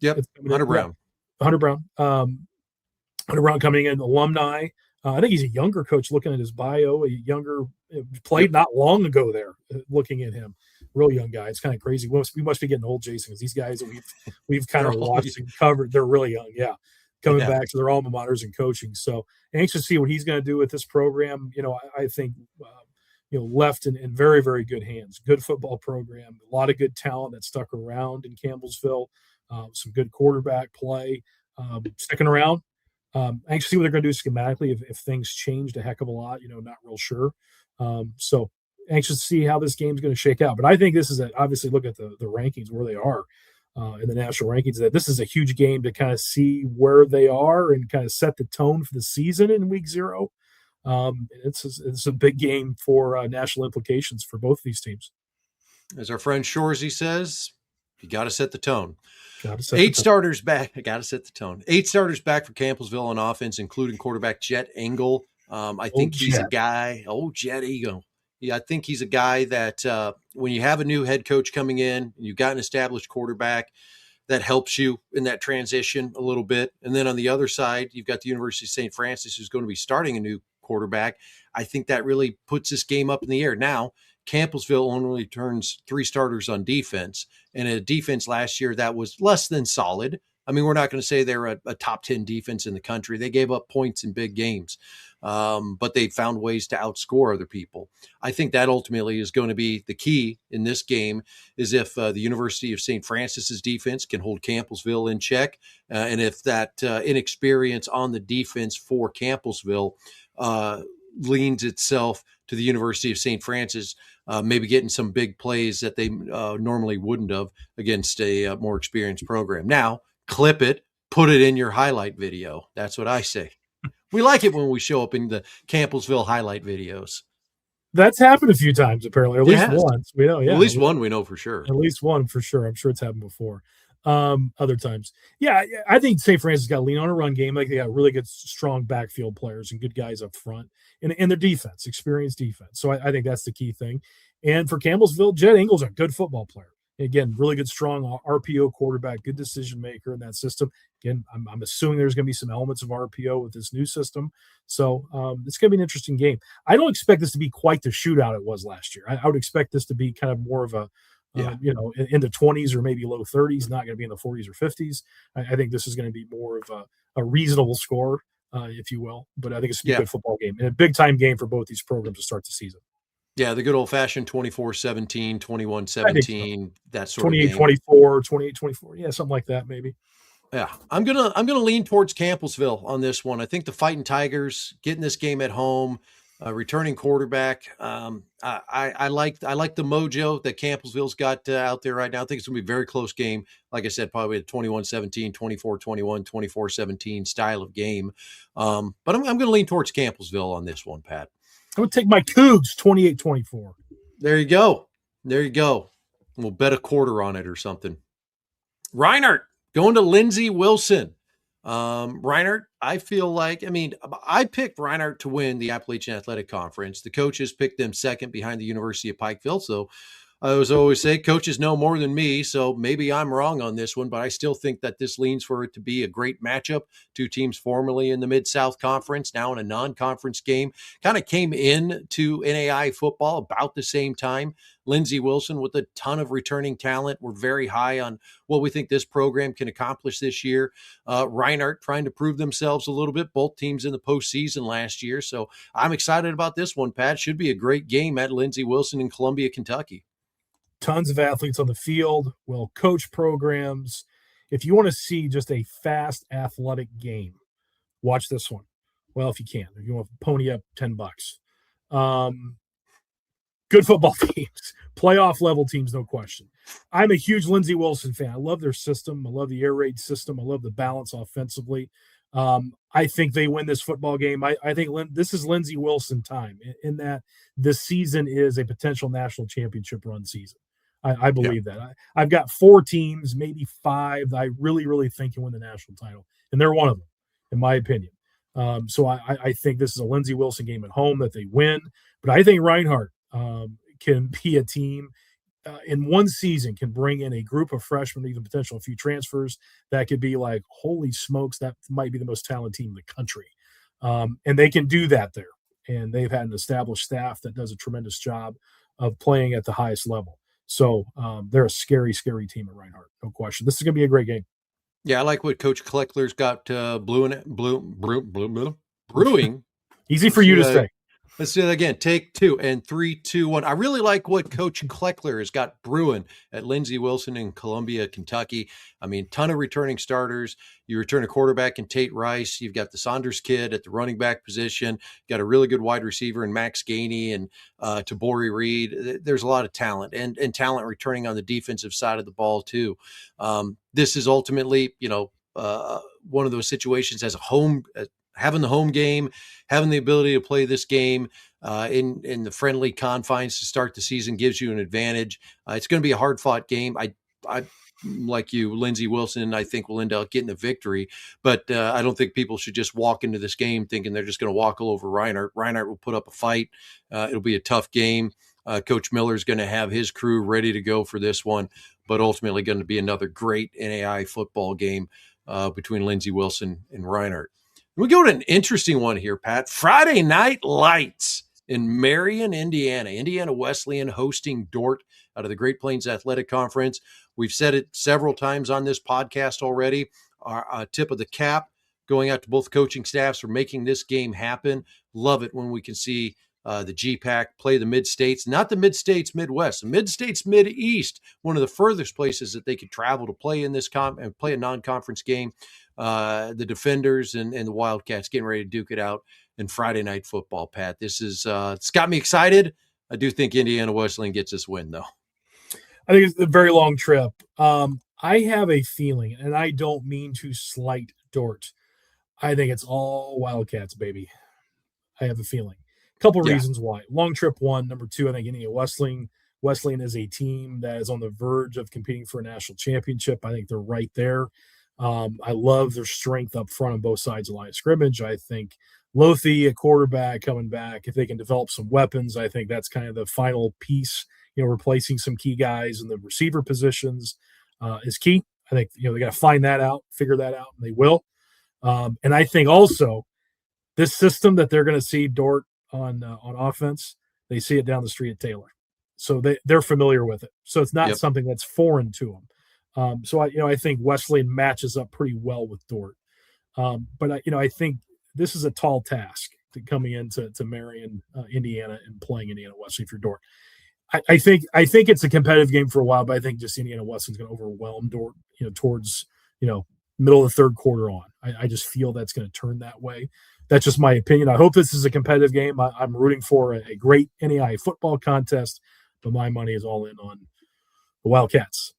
Yep, Hunter Brown. Hunter Brown. Hunter Brown coming in, alumni. I think he's a younger coach looking at his bio, played not long ago there, looking at him. Real young guy. It's kind of crazy. We must be getting old, Jason, because these guys that we've kind of watched and covered, they're really young. Yeah. Coming back to their alma maters and coaching. So anxious to see what he's going to do with this program. I think, left in very, very good hands. Good football program. A lot of good talent that stuck around in Campbellsville. Some good quarterback play. Sticking around. Anxious to see what they're going to do schematically if things changed a heck of a lot. Not real sure. So anxious to see how this game's going to shake out. But I think this is obviously look at the rankings where they are in the national rankings, that this is a huge game to kind of see where they are and kind of set the tone for the season in week 0. It's a big game for national implications for both these teams. As our friend Shorzy says, You got to set the tone. Eight starters back. I got to set the tone. 8 starters back for Campbellsville on offense, including quarterback Jet Engel. I think he's a guy. Oh, Jet Engel. Yeah, I think he's a guy that when you have a new head coach coming in, you've got an established quarterback, that helps you in that transition a little bit. And then on the other side, you've got the University of St. Francis, who's going to be starting a new quarterback. I think that really puts this game up in the air. Now, Campbellsville only turns 3 starters on defense, and a defense last year that was less than solid. I mean, we're not going to say they're a top 10 defense in the country. They gave up points in big games, but they found ways to outscore other people. I think that ultimately is going to be the key in this game, is if the University of St. Francis's defense can hold Campbellsville in check, and if that inexperience on the defense for Campbellsville leans itself to the University of St. Francis, maybe getting some big plays that they normally wouldn't have against a more experienced program. Now, clip it, put it in your highlight video. That's what I say. We like it when we show up in the Campbellsville highlight videos. That's happened a few times, apparently, or at least once. We know, yeah. At least one we know for sure. At least one for sure. I'm sure it's happened before. Other times. Yeah, I think St. Francis got to lean on a run game. Like, they got really good, strong backfield players and good guys up front. And their defense, experienced defense. So I think that's the key thing. And for Campbellsville, Jet Engel's a good football player. Again, really good, strong RPO quarterback, good decision maker in that system. Again, I'm assuming there's going to be some elements of RPO with this new system. So it's going to be an interesting game. I don't expect this to be quite the shootout it was last year. I would expect this to be kind of more of a, in the 20s or maybe low 30s, not going to be in the 40s or 50s. I think this is going to be more of a reasonable score, if you will. But I think it's going to be a good football game and a big-time game for both these programs to start the season. Yeah, the good old-fashioned 24-17, 21-17, that sort of game. 28-24, 28-24. Yeah, something like that maybe. Yeah, I'm gonna lean towards Campbellsville on this one. I think the Fighting Tigers getting this game at home, returning quarterback. I like the mojo that Campbellsville's got out there right now. I think it's gonna be a very close game. Like I said, probably a 21-17, 24-21, 24-17 style of game. But I'm gonna lean towards Campbellsville on this one, Pat. I'm going to take my Cougs 28-24. There you go. We'll bet a quarter on it or something. Reinhardt going to Lindsey Wilson. Reinhardt, I feel like, I picked Reinhardt to win the Appalachian Athletic Conference. The coaches picked them second behind the University of Pikeville. So I always say coaches know more than me, so maybe I'm wrong on this one, but I still think that this leans for it to be a great matchup. 2 teams formerly in the Mid-South Conference, now in a non-conference game. Kind of came in to NAIA football about the same time. Lindsey Wilson with a ton of returning talent. We're very high on what we think this program can accomplish this year. Reinhardt trying to prove themselves a little bit. Both teams in the postseason last year, so I'm excited about this one, Pat. Should be a great game at Lindsey Wilson in Columbia, Kentucky. Tons of athletes on the field, well-coached programs. If you want to see just a fast, athletic game, watch this one. Well, if you can. If you want to pony up $10. Good football teams. Playoff-level teams, no question. I'm a huge Lindsey Wilson fan. I love their system. I love the air raid system. I love the balance offensively. I think they win this football game. I think this is Lindsey Wilson time in that this season is a potential national championship run season. I believe that. I've got 4 teams, maybe 5, that I really, really think can win the national title. And they're one of them, in my opinion. So I think this is a Lindsey Wilson game at home that they win. But I think Reinhardt can be a team in one season, can bring in a group of freshmen, even potential a few transfers that could be like, holy smokes, that might be the most talented team in the country. And they can do that there. And they've had an established staff that does a tremendous job of playing at the highest level. So they're a scary, scary team at Reinhardt, no question. This is going to be a great game. Yeah, I like what Coach Kleckler's got brewing. Easy for you to say. Let's do that again. Take 2 and 3, 2, 1. I really like what Coach Kleckler has got brewing at Lindsey Wilson in Columbia, Kentucky. Ton of returning starters. You return a quarterback in Tate Rice. You've got the Saunders kid at the running back position. Got a really good wide receiver in Max Gainey and Tabori Reed. There's a lot of talent and talent returning on the defensive side of the ball too. This is ultimately, one of those situations as a home. Having the home game, having the ability to play this game in the friendly confines to start the season gives you an advantage. It's going to be a hard-fought game. like you, Lindsey Wilson, I think will end up getting the victory. But I don't think people should just walk into this game thinking they're just going to walk all over Reinhardt. Reinhardt will put up a fight. It'll be a tough game. Coach Miller is going to have his crew ready to go for this one, but ultimately going to be another great NAI football game between Lindsey Wilson and Reinhardt. We go to an interesting one here, Pat. Friday Night Lights in Marion, Indiana. Indiana Wesleyan hosting Dort out of the Great Plains Athletic Conference. We've said it several times on this podcast already. Our tip of the cap going out to both coaching staffs for making this game happen. Love it when we can see the GPAC play the Mid-States, not the Mid-States Midwest, the Mid-States Mid-East, one of the furthest places that they could travel to play in this and play a non-conference game. The Defenders and the Wildcats getting ready to duke it out in Friday Night Football, Pat. This is it's got me excited. I do think Indiana Wesleyan gets this win, though. I think it's a very long trip. I have a feeling, and I don't mean to slight Dort. I think it's all Wildcats, baby. I have a feeling. A couple reasons why. Long trip, one. Number two, I think Indiana Wesleyan is a team that is on the verge of competing for a national championship. I think they're right there. I love their strength up front on both sides of the line of scrimmage. I think Lothey, a quarterback, coming back, if they can develop some weapons, I think that's kind of the final piece. Replacing some key guys in the receiver positions is key. I think, they got to find that out, figure that out, and they will. And I think also this system that they're going to see Dort on offense, they see it down the street at Taylor. So they're familiar with it. So it's not something that's foreign to them. So I think Wesleyan matches up pretty well with Dort. But I think this is a tall task to coming into Marion, Indiana, and playing Indiana Wesleyan for Dort. I think it's a competitive game for a while, but I think just Indiana Wesleyan's going to overwhelm Dort, towards middle of the third quarter on. I just feel that's going to turn that way. That's just my opinion. I hope this is a competitive game. I'm rooting for a great NAIA football contest, but my money is all in on the Wildcats.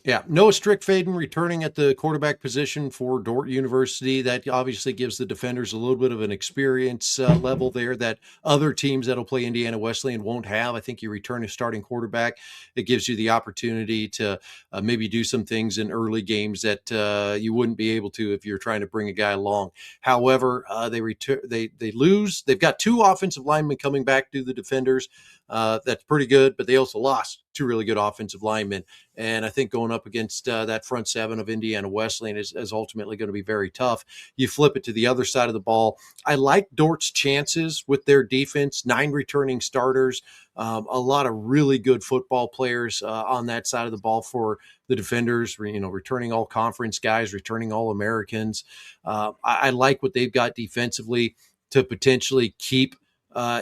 Yeah, Noah Strickfaden returning at the quarterback position for Dort University. That obviously gives the Defenders a little bit of an experience level there that other teams that'll play Indiana Wesleyan won't have. I think you return a starting quarterback. It gives you the opportunity to maybe do some things in early games that you wouldn't be able to if you're trying to bring a guy along. However, they lose. They've got two offensive linemen coming back to the Defenders. That's pretty good, but they also lost two really good offensive linemen. And I think going up against that front seven of Indiana Wesleyan is ultimately going to be very tough. You flip it to the other side of the ball. I like Dort's chances with their defense, 9 returning starters, a lot of really good football players on that side of the ball for the Defenders, returning all conference guys, returning all Americans. I like what they've got defensively to potentially keep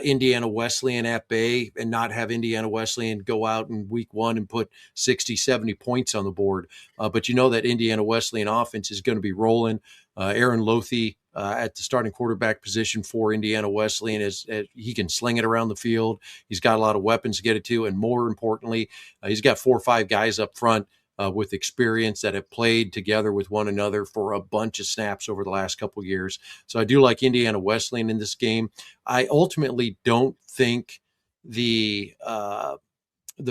Indiana Wesleyan at bay and not have Indiana Wesleyan go out in week one and put 60, 70 points on the board. But that Indiana Wesleyan offense is going to be rolling. Aaron Lothey at the starting quarterback position for Indiana Wesleyan is he can sling it around the field. He's got a lot of weapons to get it to. And more importantly, he's got 4 or 5 guys up front with experience that have played together with one another for a bunch of snaps over the last couple of years. So I do like Indiana Wesleyan in this game. I ultimately don't think the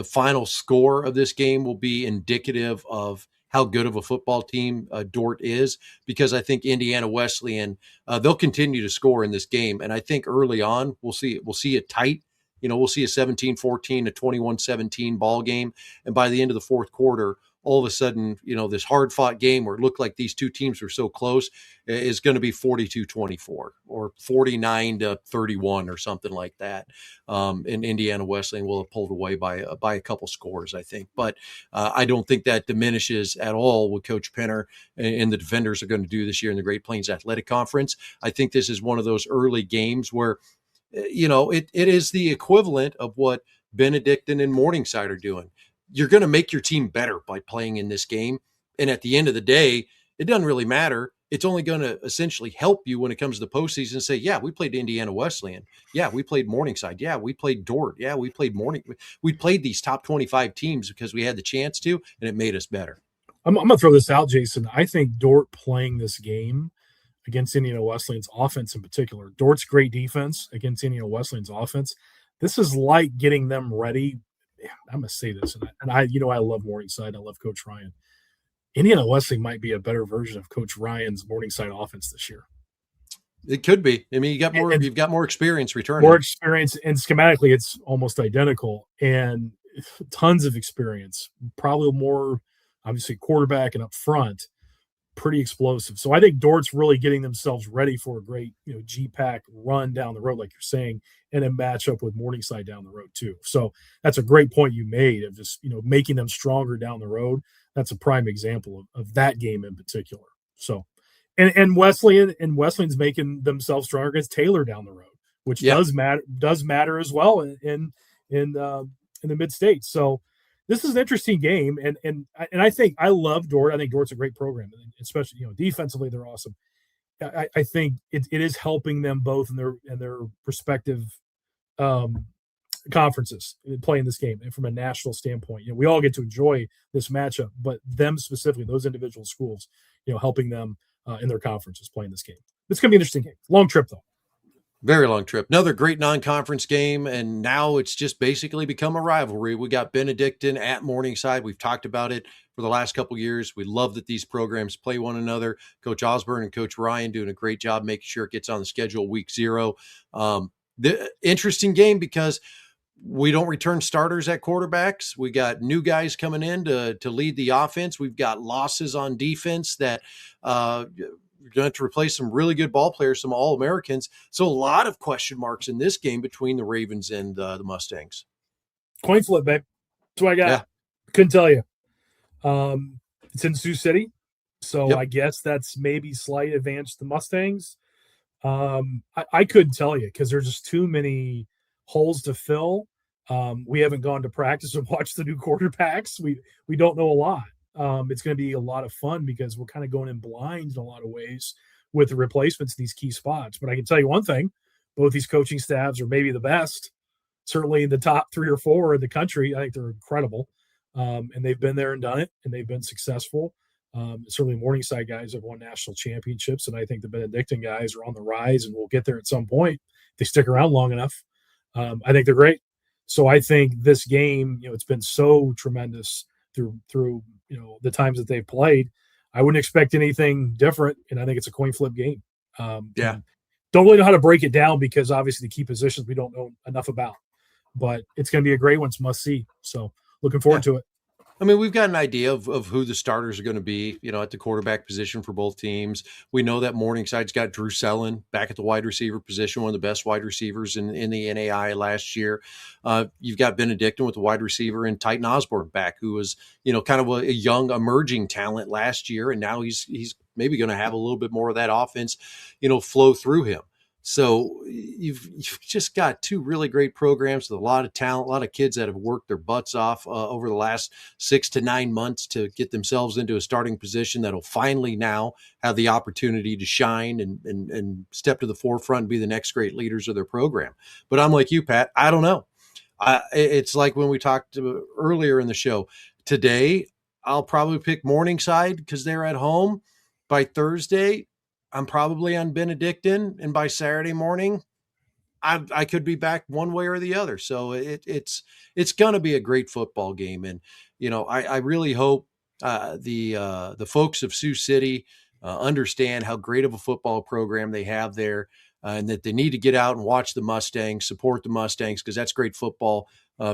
final score of this game will be indicative of how good of a football team Dort is, because I think Indiana Wesleyan, they'll continue to score in this game. And I think early on, we'll see it tight. We'll see a 17-14, a 21-17 ball game. And by the end of the fourth quarter, all of a sudden, this hard-fought game where it looked like these two teams were so close is going to be 42-24 or 49-31 or something like that. And Indiana Wesleyan will have pulled away by a couple scores, I think. But I don't think that diminishes at all what Coach Penner and the Defenders are going to do this year in the Great Plains Athletic Conference. I think this is one of those early games where, it is the equivalent of what Benedictine and Morningside are doing. You're going to make your team better by playing in this game. And at the end of the day, it doesn't really matter. It's only going to essentially help you when it comes to the postseason and say, yeah, we played Indiana Wesleyan. Yeah, we played Morningside. Yeah, we played Dort. Yeah, we played We played these top 25 teams because we had the chance to, and it made us better. I'm going to throw this out, Jason. I think Dort playing this game against Indiana Wesleyan's offense in particular, Dort's great defense against Indiana Wesleyan's offense, this is like getting them ready. I'm going to say this, and I love Morningside. I love Coach Ryan. Indiana Wesleyan might be a better version of Coach Ryan's Morningside offense this year. It could be. I mean, And you've got more experience returning. more experience, and schematically it's almost identical, and tons of experience, probably more obviously quarterback and up front, pretty explosive. So I think Dort's really getting themselves ready for a great, GPAC run down the road, like you're saying, and a matchup with Morningside down the road too. So that's a great point you made of just, making them stronger down the road. That's a prime example of that game in particular. So, and Wesleyan's making themselves stronger against Taylor down the road, which does matter as well in the mid states. So this is an interesting game, and I think I love Dort. I think Dort's a great program, especially defensively they're awesome. I think it is helping them both in their respective conferences playing this game, and from a national standpoint, we all get to enjoy this matchup, but them specifically, those individual schools, helping them in their conferences playing this game. It's going to be an interesting game. Long trip though. Very long trip. Another great non-conference game, and now it's just basically become a rivalry. We got Benedictine at Morningside. We've talked about it for the last couple of years. We love that these programs play one another. Coach Osborne and Coach Ryan doing a great job making sure it gets on the schedule week 0. The interesting game because we don't return starters at quarterbacks. We got new guys coming in to lead the offense. We've got losses on defense that you're going to have to replace some really good ball players, some All-Americans. So a lot of question marks in this game between the Ravens and the Mustangs. Coin flip, babe. That's what I got. Yeah. Couldn't tell you. It's in Sioux City, so Yep. I guess that's maybe slight advantage to the Mustangs. I couldn't tell you because there's just too many holes to fill. We haven't gone to practice and watched the new quarterbacks. We don't know a lot. It's going to be a lot of fun because we're kind of going in blind in a lot of ways with the replacements in these key spots. But I can tell you one thing, both these coaching staffs are maybe the best, certainly in the top 3 or 4 in the country. I think they're incredible. And they've been there and done it, and they've been successful. Certainly Morningside guys have won national championships, and I think the Benedictine guys are on the rise and will get there at some point if they stick around long enough. I think they're great. So I think this game, it's been so tremendous through the times that they've played. I wouldn't expect anything different, and I think it's a coin flip game. Don't really know how to break it down because obviously the key positions we don't know enough about, but it's going to be a great one. It's must see. So looking forward to it. I mean, we've got an idea of who the starters are going to be, at the quarterback position for both teams. We know that Morningside's got Drew Sellen back at the wide receiver position, one of the best wide receivers in the NAIA last year. You've got Benedictine with the wide receiver and Titan Osborne back, who was, kind of a young emerging talent last year. And now he's maybe going to have a little bit more of that offense, flow through him. So you've just got 2 really great programs with a lot of talent, a lot of kids that have worked their butts off over the last 6 to 9 months to get themselves into a starting position that'll finally now have the opportunity to shine and step to the forefront and be the next great leaders of their program. But I'm like you, Pat. I don't know. It's like when we talked earlier in the show. Today, I'll probably pick Morningside because they're at home. By Thursday, I'm probably on Benedictine, and by Saturday morning, I could be back one way or the other. So it's going to be a great football game, and I really hope the folks of Sioux City understand how great of a football program they have there, and that they need to get out and watch the Mustangs, support the Mustangs because that's great football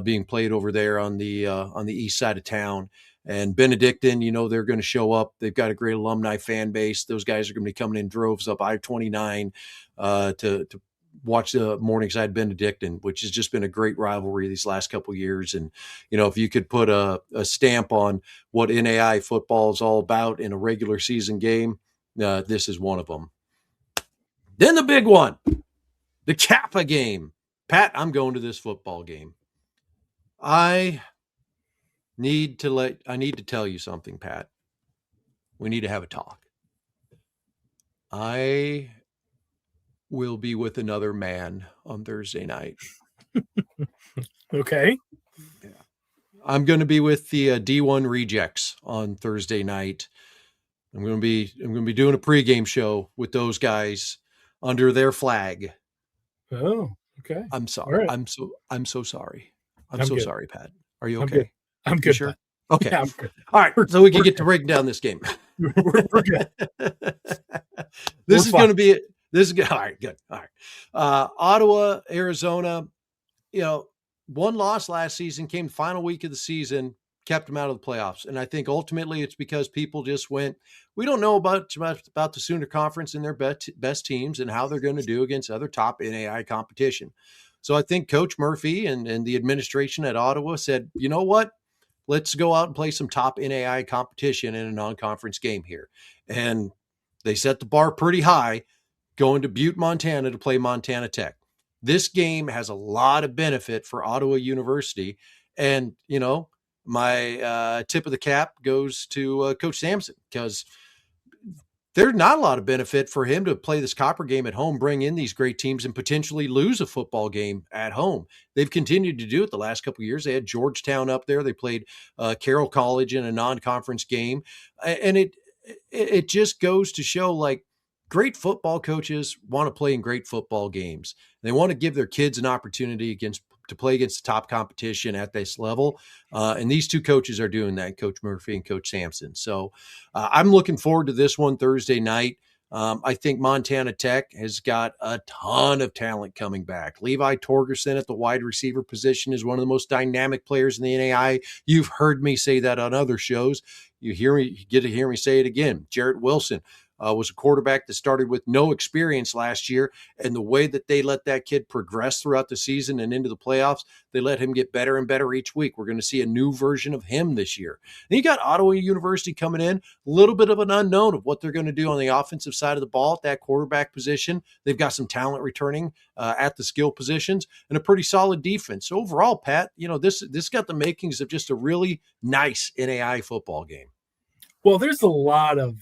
being played over there on the east side of town. And Benedictine, they're going to show up. They've got a great alumni fan base. Those guys are going to be coming in droves up I-29 to watch the Morningside Benedictine, which has just been a great rivalry these last couple of years. And, if you could put a stamp on what NAI football is all about in a regular season game, this is one of them. Then the big one, the Kappa game. Pat, I'm going to this football game. I need to tell you something, Pat. We need to have a talk. I will be with another man on Thursday night. Okay. Yeah. I'm going to be with the D1 Rejects on Thursday night. I'm going to be doing a pregame show with those guys under their flag. Oh, okay. I'm sorry. Right. I'm so sorry. I'm I'm so good. sorry, Pat. Are you okay? I'm good. Sure? Okay. Yeah, I'm good. All right. So we can get to breaking down this game. We're good. This is going to be all right. Good. All right. Ottawa, Arizona, one loss last season, came final week of the season, kept them out of the playoffs. And I think ultimately it's because people just went, we don't know about the Sooner Conference and their best teams and how they're going to do against other top NAI competition. So I think Coach Murphy and the administration at Ottawa said, you know what? Let's go out and play some top NAI competition in a non-conference game here. And they set the bar pretty high, going to Butte, Montana to play Montana Tech. This game has a lot of benefit for Ottawa University. And, my tip of the cap goes to Coach Sampson, because there's not a lot of benefit for him to play this Copper game at home, bring in these great teams, and potentially lose a football game at home. They've continued to do it the last couple of years. They had Georgetown up there. They played Carroll College in a non-conference game. And it just goes to show, like, great football coaches want to play in great football games. They want to give their kids an opportunity to play against the top competition at this level. And these two coaches are doing that, Coach Murphy and Coach Sampson. So I'm looking forward to this one Thursday night. I think Montana Tech has got a ton of talent coming back. Levi Torgerson at the wide receiver position is one of the most dynamic players in the NAI. You've heard me say that on other shows. You get to hear me say it again. Jarrett Wilson was a quarterback that started with no experience last year, and the way that they let that kid progress throughout the season and into the playoffs, they let him get better and better each week. We're going to see a new version of him this year. And you got Ottawa University coming in, a little bit of an unknown of what they're going to do on the offensive side of the ball at that quarterback position. They've got some talent returning at the skill positions and a pretty solid defense. So overall, Pat, this got the makings of just a really nice NAI football game. Well, there's a lot of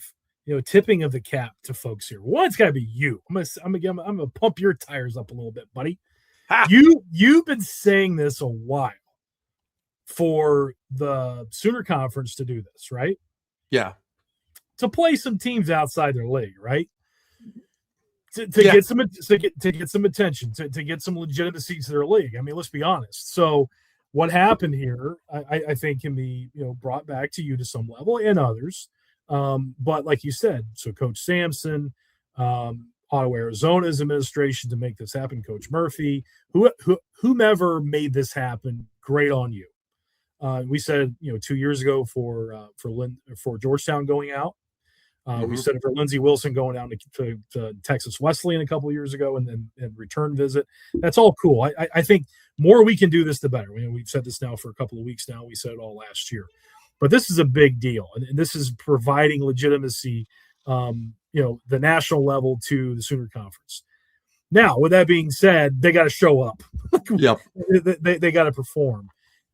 tipping of the cap to folks here. One, it's got to be you. I'm gonna pump your tires up a little bit, buddy. You've been saying this a while for the Sooner Conference to do this, right? Yeah. To play some teams outside their league, right? To get some attention, to get some legitimacy to their league. I mean, let's be honest. So what happened here, I think, can be brought back to you to some level and others. But like you said, so Coach Sampson, Ottawa, Arizona's administration to make this happen, Coach Murphy, whomever made this happen, great on you. We said 2 years ago for Georgetown going out. We said it for Lindsey Wilson going down to Texas Wesleyan a couple of years ago and return visit. That's all cool. I think more we can do this, the better. We've said this now for a couple of weeks now. We said it all last year. But this is a big deal, and this is providing legitimacy, the national level to the Sooner Conference. Now, with that being said, they got to show up. Yep. They got to perform.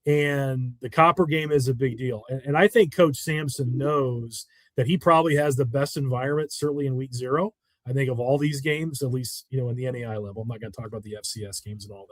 And the Copper game is a big deal. And I think Coach Sampson knows that he probably has the best environment, certainly in week 0. I think of all these games, at least, in the NAI level. I'm not going to talk about the FCS games and all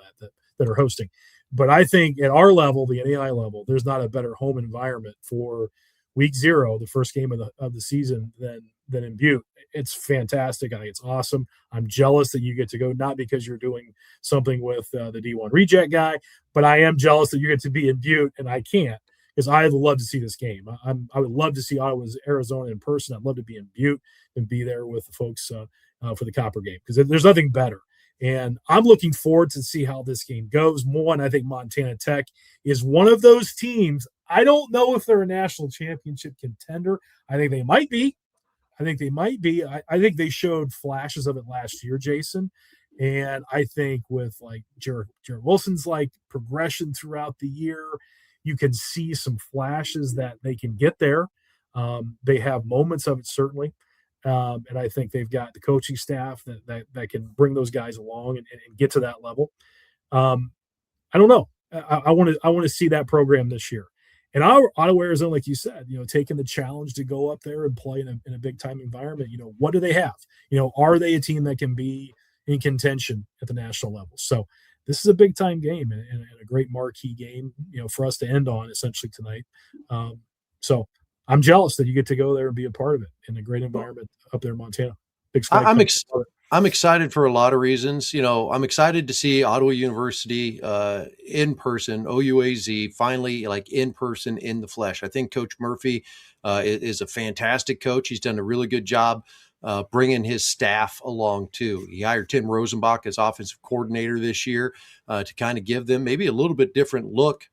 that are hosting. But I think at our level, the NAI level, there's not a better home environment for week 0, the first game of the season, than in Butte. It's fantastic. I think it's awesome. I'm jealous that you get to go, not because you're doing something with the D1 reject guy, but I am jealous that you get to be in Butte and I can't, because I would love to see this game. I would love to see Ottawa's Arizona in person. I'd love to be in Butte and be there with the folks for the Copper game, because there's nothing better. And I'm looking forward to see how this game goes. One, I think Montana Tech is one of those teams. I don't know if they're a national championship contender. I think they might be. I think they showed flashes of it last year, Jason. And I think with like Jarrett Wilson's progression throughout the year, you can see some flashes that they can get there. They have moments of it, certainly. And I think they've got the coaching staff that can bring those guys along and get to that level. I don't know. I want to see that program this year. And Ottawa, Arizona, like you said, taking the challenge to go up there and play in a big time environment. What do they have? Are they a team that can be in contention at the national level? So this is a big time game and a great marquee game, for us to end on essentially tonight. So I'm jealous that you get to go there and be a part of it in a great environment up there in Montana. Big Sky. I'm excited for a lot of reasons. I'm excited to see Ottawa University in person, OUAZ, finally like in person, in the flesh. I think Coach Murphy is a fantastic coach. He's done a really good job bringing his staff along too. He hired Tim Rosenbach as offensive coordinator this year to kind of give them maybe a little bit different look,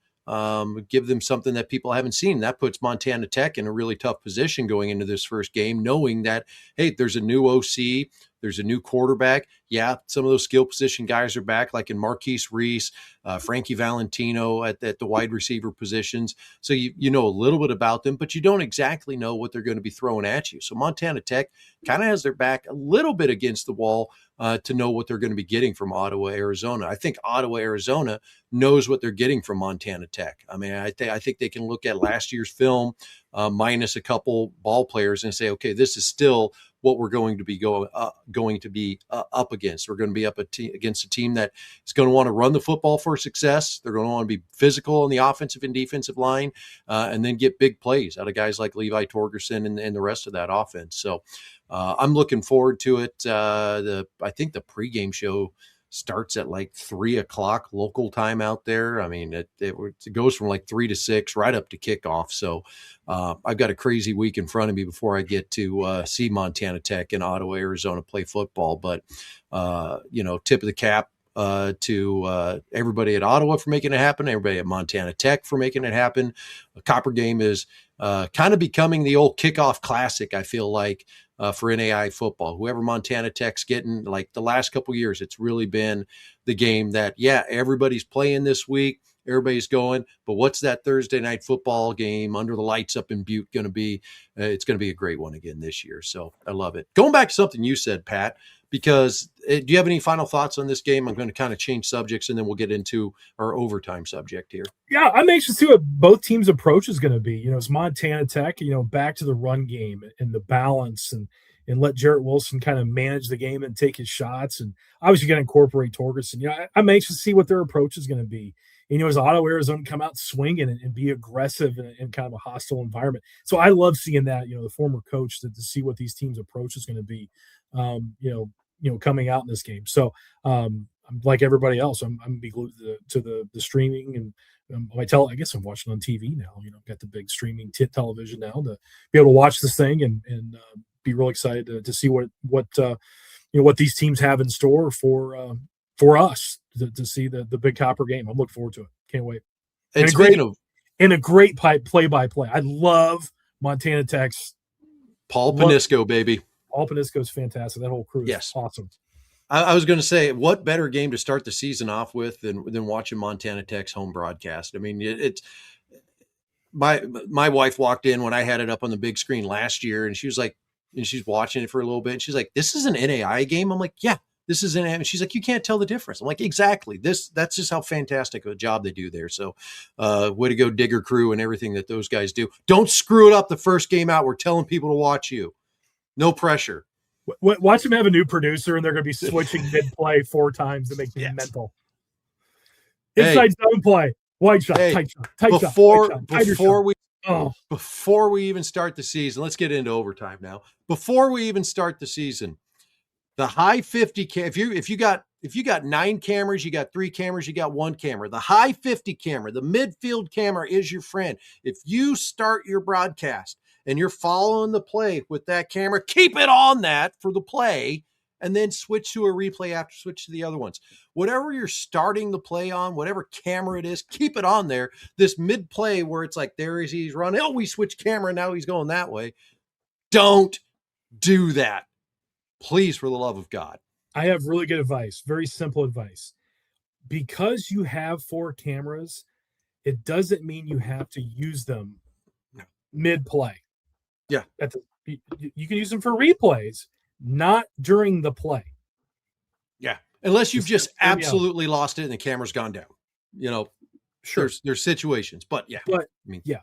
give them something that people haven't seen. That puts Montana Tech in a really tough position going into this first game, knowing that, hey, there's a new OC, there's a new quarterback. Yeah, some of those skill position guys are back, like in Marquise Reese, Frankie Valentino at the wide receiver positions. So you know a little bit about them, but you don't exactly know what they're going to be throwing at you. So Montana Tech kind of has their back a little bit against the wall to know what they're going to be getting from Ottawa, Arizona. I think Ottawa, Arizona knows what they're getting from Montana Tech. I mean, I think they can look at last year's film minus a couple ball players and say, okay, this is still what we're going to be up against. We're going to be up against a team that is going to want to run the football for success. They're going to want to be physical on the offensive and defensive line, and then get big plays out of guys like Levi Torgerson and the rest of that offense. So I'm looking forward to it. I think the pregame show starts at like 3:00 local time out there. I mean, it goes from like 3 to 6 right up to kickoff. So I've got a crazy week in front of me before I get to see Montana Tech and Ottawa, Arizona play football. But, tip of the cap to everybody at Ottawa for making it happen, everybody at Montana Tech for making it happen. A Copper Game is kind of becoming the old kickoff classic, I feel like, for NAIA football. Whoever Montana Tech's getting, like the last couple of years, it's really been the game that, yeah, everybody's playing this week. Everybody's going, but what's that Thursday night football game under the lights up in Butte going to be? It's going to be a great one again this year. So I love it. Going back to something you said, Pat, because do you have any final thoughts on this game? I'm going to kind of change subjects and then we'll get into our overtime subject here. Yeah, I'm anxious to see what both teams' approach is going to be. It's Montana Tech, back to the run game and the balance and let Jarrett Wilson kind of manage the game and take his shots. And obviously going to incorporate Torgerson. I'm anxious to see what their approach is going to be. As Ottawa, Arizona come out swinging and be aggressive in kind of a hostile environment. So I love seeing that, the former coach to see what these teams' approach is going to be, coming out in this game. So I'm like everybody else. I'm going to be glued to the streaming and I guess I'm watching on TV now. Got the big streaming television now to be able to watch this thing and be real excited to see what these teams have in store for us to see the big Copper Game. I'm looking forward to it. Can't wait. And a great play-by-play. I love Montana Tech's Paul Panisco, baby. Paul Panisco's fantastic. That whole crew is awesome. I was going to say, what better game to start the season off with than watching Montana Tech's home broadcast? I mean, it's my wife walked in when I had it up on the big screen last year, and she was like, and she's watching it for a little bit, and she's like, "This is an NAIA game." I'm like, "Yeah, this is an." And she's like, "You can't tell the difference." I'm like, "Exactly. That's just how fantastic of a job they do there." So, way to go, Digger crew, and everything that those guys do. Don't screw it up the first game out. We're telling people to watch you. No pressure. Watch them have a new producer, and they're going to be switching mid-play 4 times to make me mental. Inside zone play, wide shot, tight shot, tight shot. Before we even start the season, let's get into overtime now. Before we even start the season, the high 50 if you got 9 cameras, you got 3 cameras, you got 1 camera. The high 50 camera, the midfield camera is your friend. If you start your broadcast and you're following the play with that camera, keep it on that for the play, and then switch to a replay after, switch to the other ones. Whatever you're starting the play on, whatever camera it is, keep it on there. This mid-play where it's like, he's running, oh, we switched camera, now he's going that way. Don't do that. Please, for the love of God. I have really good advice, very simple advice. Because you have 4 cameras, it doesn't mean you have to use them mid-play. Yeah. You can use them for replays, not during the play. Yeah. Unless you've just absolutely lost it and the camera's gone down. Sure. There's situations, but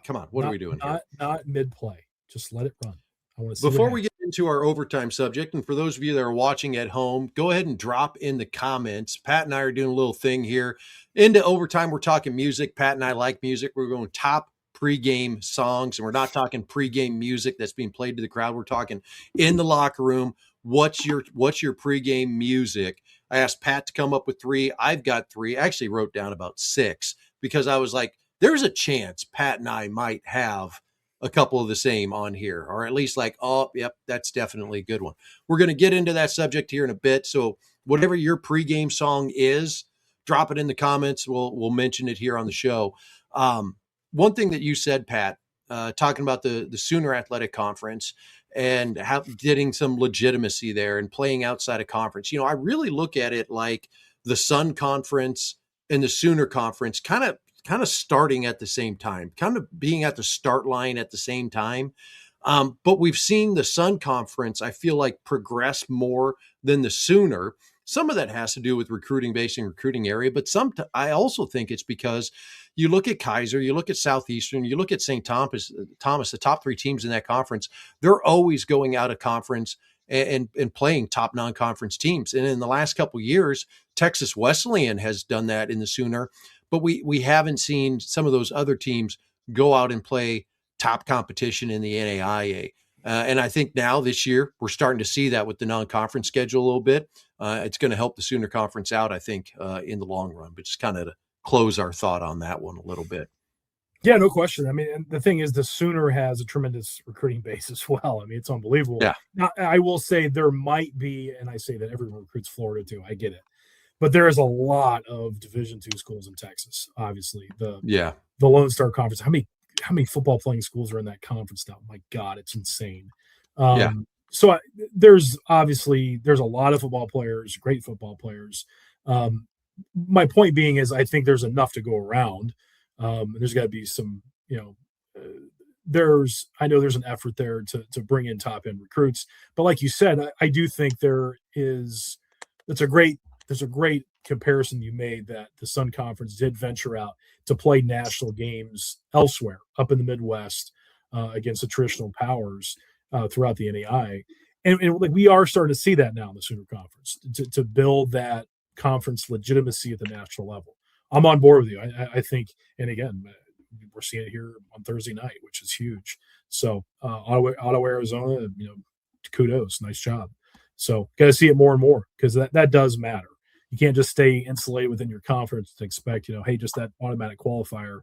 come on. What are we doing here? Not mid-play. Just let it run. I want to see. Before we get into our overtime subject, and for those of you that are watching at home, go ahead and drop in the comments. Pat and I are doing a little thing here. Into overtime, we're talking music. Pat and I like music. We're going top pregame songs, and we're not talking pregame music that's being played to the crowd. We're talking in the locker room. what's your pregame music? I asked Pat to come up with 3. I've got 3. I actually wrote down about 6 because I was like, there's a chance Pat and I might have a couple of the same on here, or at least like, oh, yep, that's definitely a good one. We're going to get into that subject here in a bit. So whatever your pregame song is, drop it in the comments. We'll mention it here on the show. One thing that you said, Pat, talking about the Sooner Athletic Conference and getting some legitimacy there and playing outside of conference. I really look at it like the Sun Conference and the Sooner Conference kind of starting at the same time, kind of being at the start line at the same time. But we've seen the Sun Conference, I feel like, progress more than the Sooner. Some of that has to do with recruiting base and recruiting area, but I also think it's because you look at Kaiser, you look at Southeastern, you look at St. Thomas, the top 3 teams in that conference, they're always going out of conference and playing top non-conference teams. And in the last couple of years, Texas Wesleyan has done that in the Sooner, but we haven't seen some of those other teams go out and play top competition in the NAIA. And I think now this year, we're starting to see that with the non-conference schedule a little bit. It's going to help the Sooner Conference out, I think, in the long run. But just kind of to close our thought on that one a little bit. Yeah, no question. I mean, and the thing is, the Sooner has a tremendous recruiting base as well. I mean, it's unbelievable. Yeah. Now, I will say there might be, and I say that everyone recruits Florida too. I get it, but there is a lot of Division II schools in Texas. Obviously, the Lone Star Conference. How many football playing schools are in that conference now? My God, it's insane. So there's a lot of football players, great football players. My point being is I think there's enough to go around. There's got to be some, I know there's an effort there to bring in top end recruits, but like you said, I do think there's a great comparison you made that the Sun Conference did venture out to play national games elsewhere up in the Midwest against the traditional powers throughout the NAIA. And like we are starting to see that now in the Sooner Conference to build that conference legitimacy at the national level. I'm on board with you. I think, and again, we're seeing it here on Thursday night, which is huge. So Ottawa, Arizona, kudos, nice job. So got to see it more and more because that does matter. You can't just stay insulated within your conference to expect, hey, just that automatic qualifier,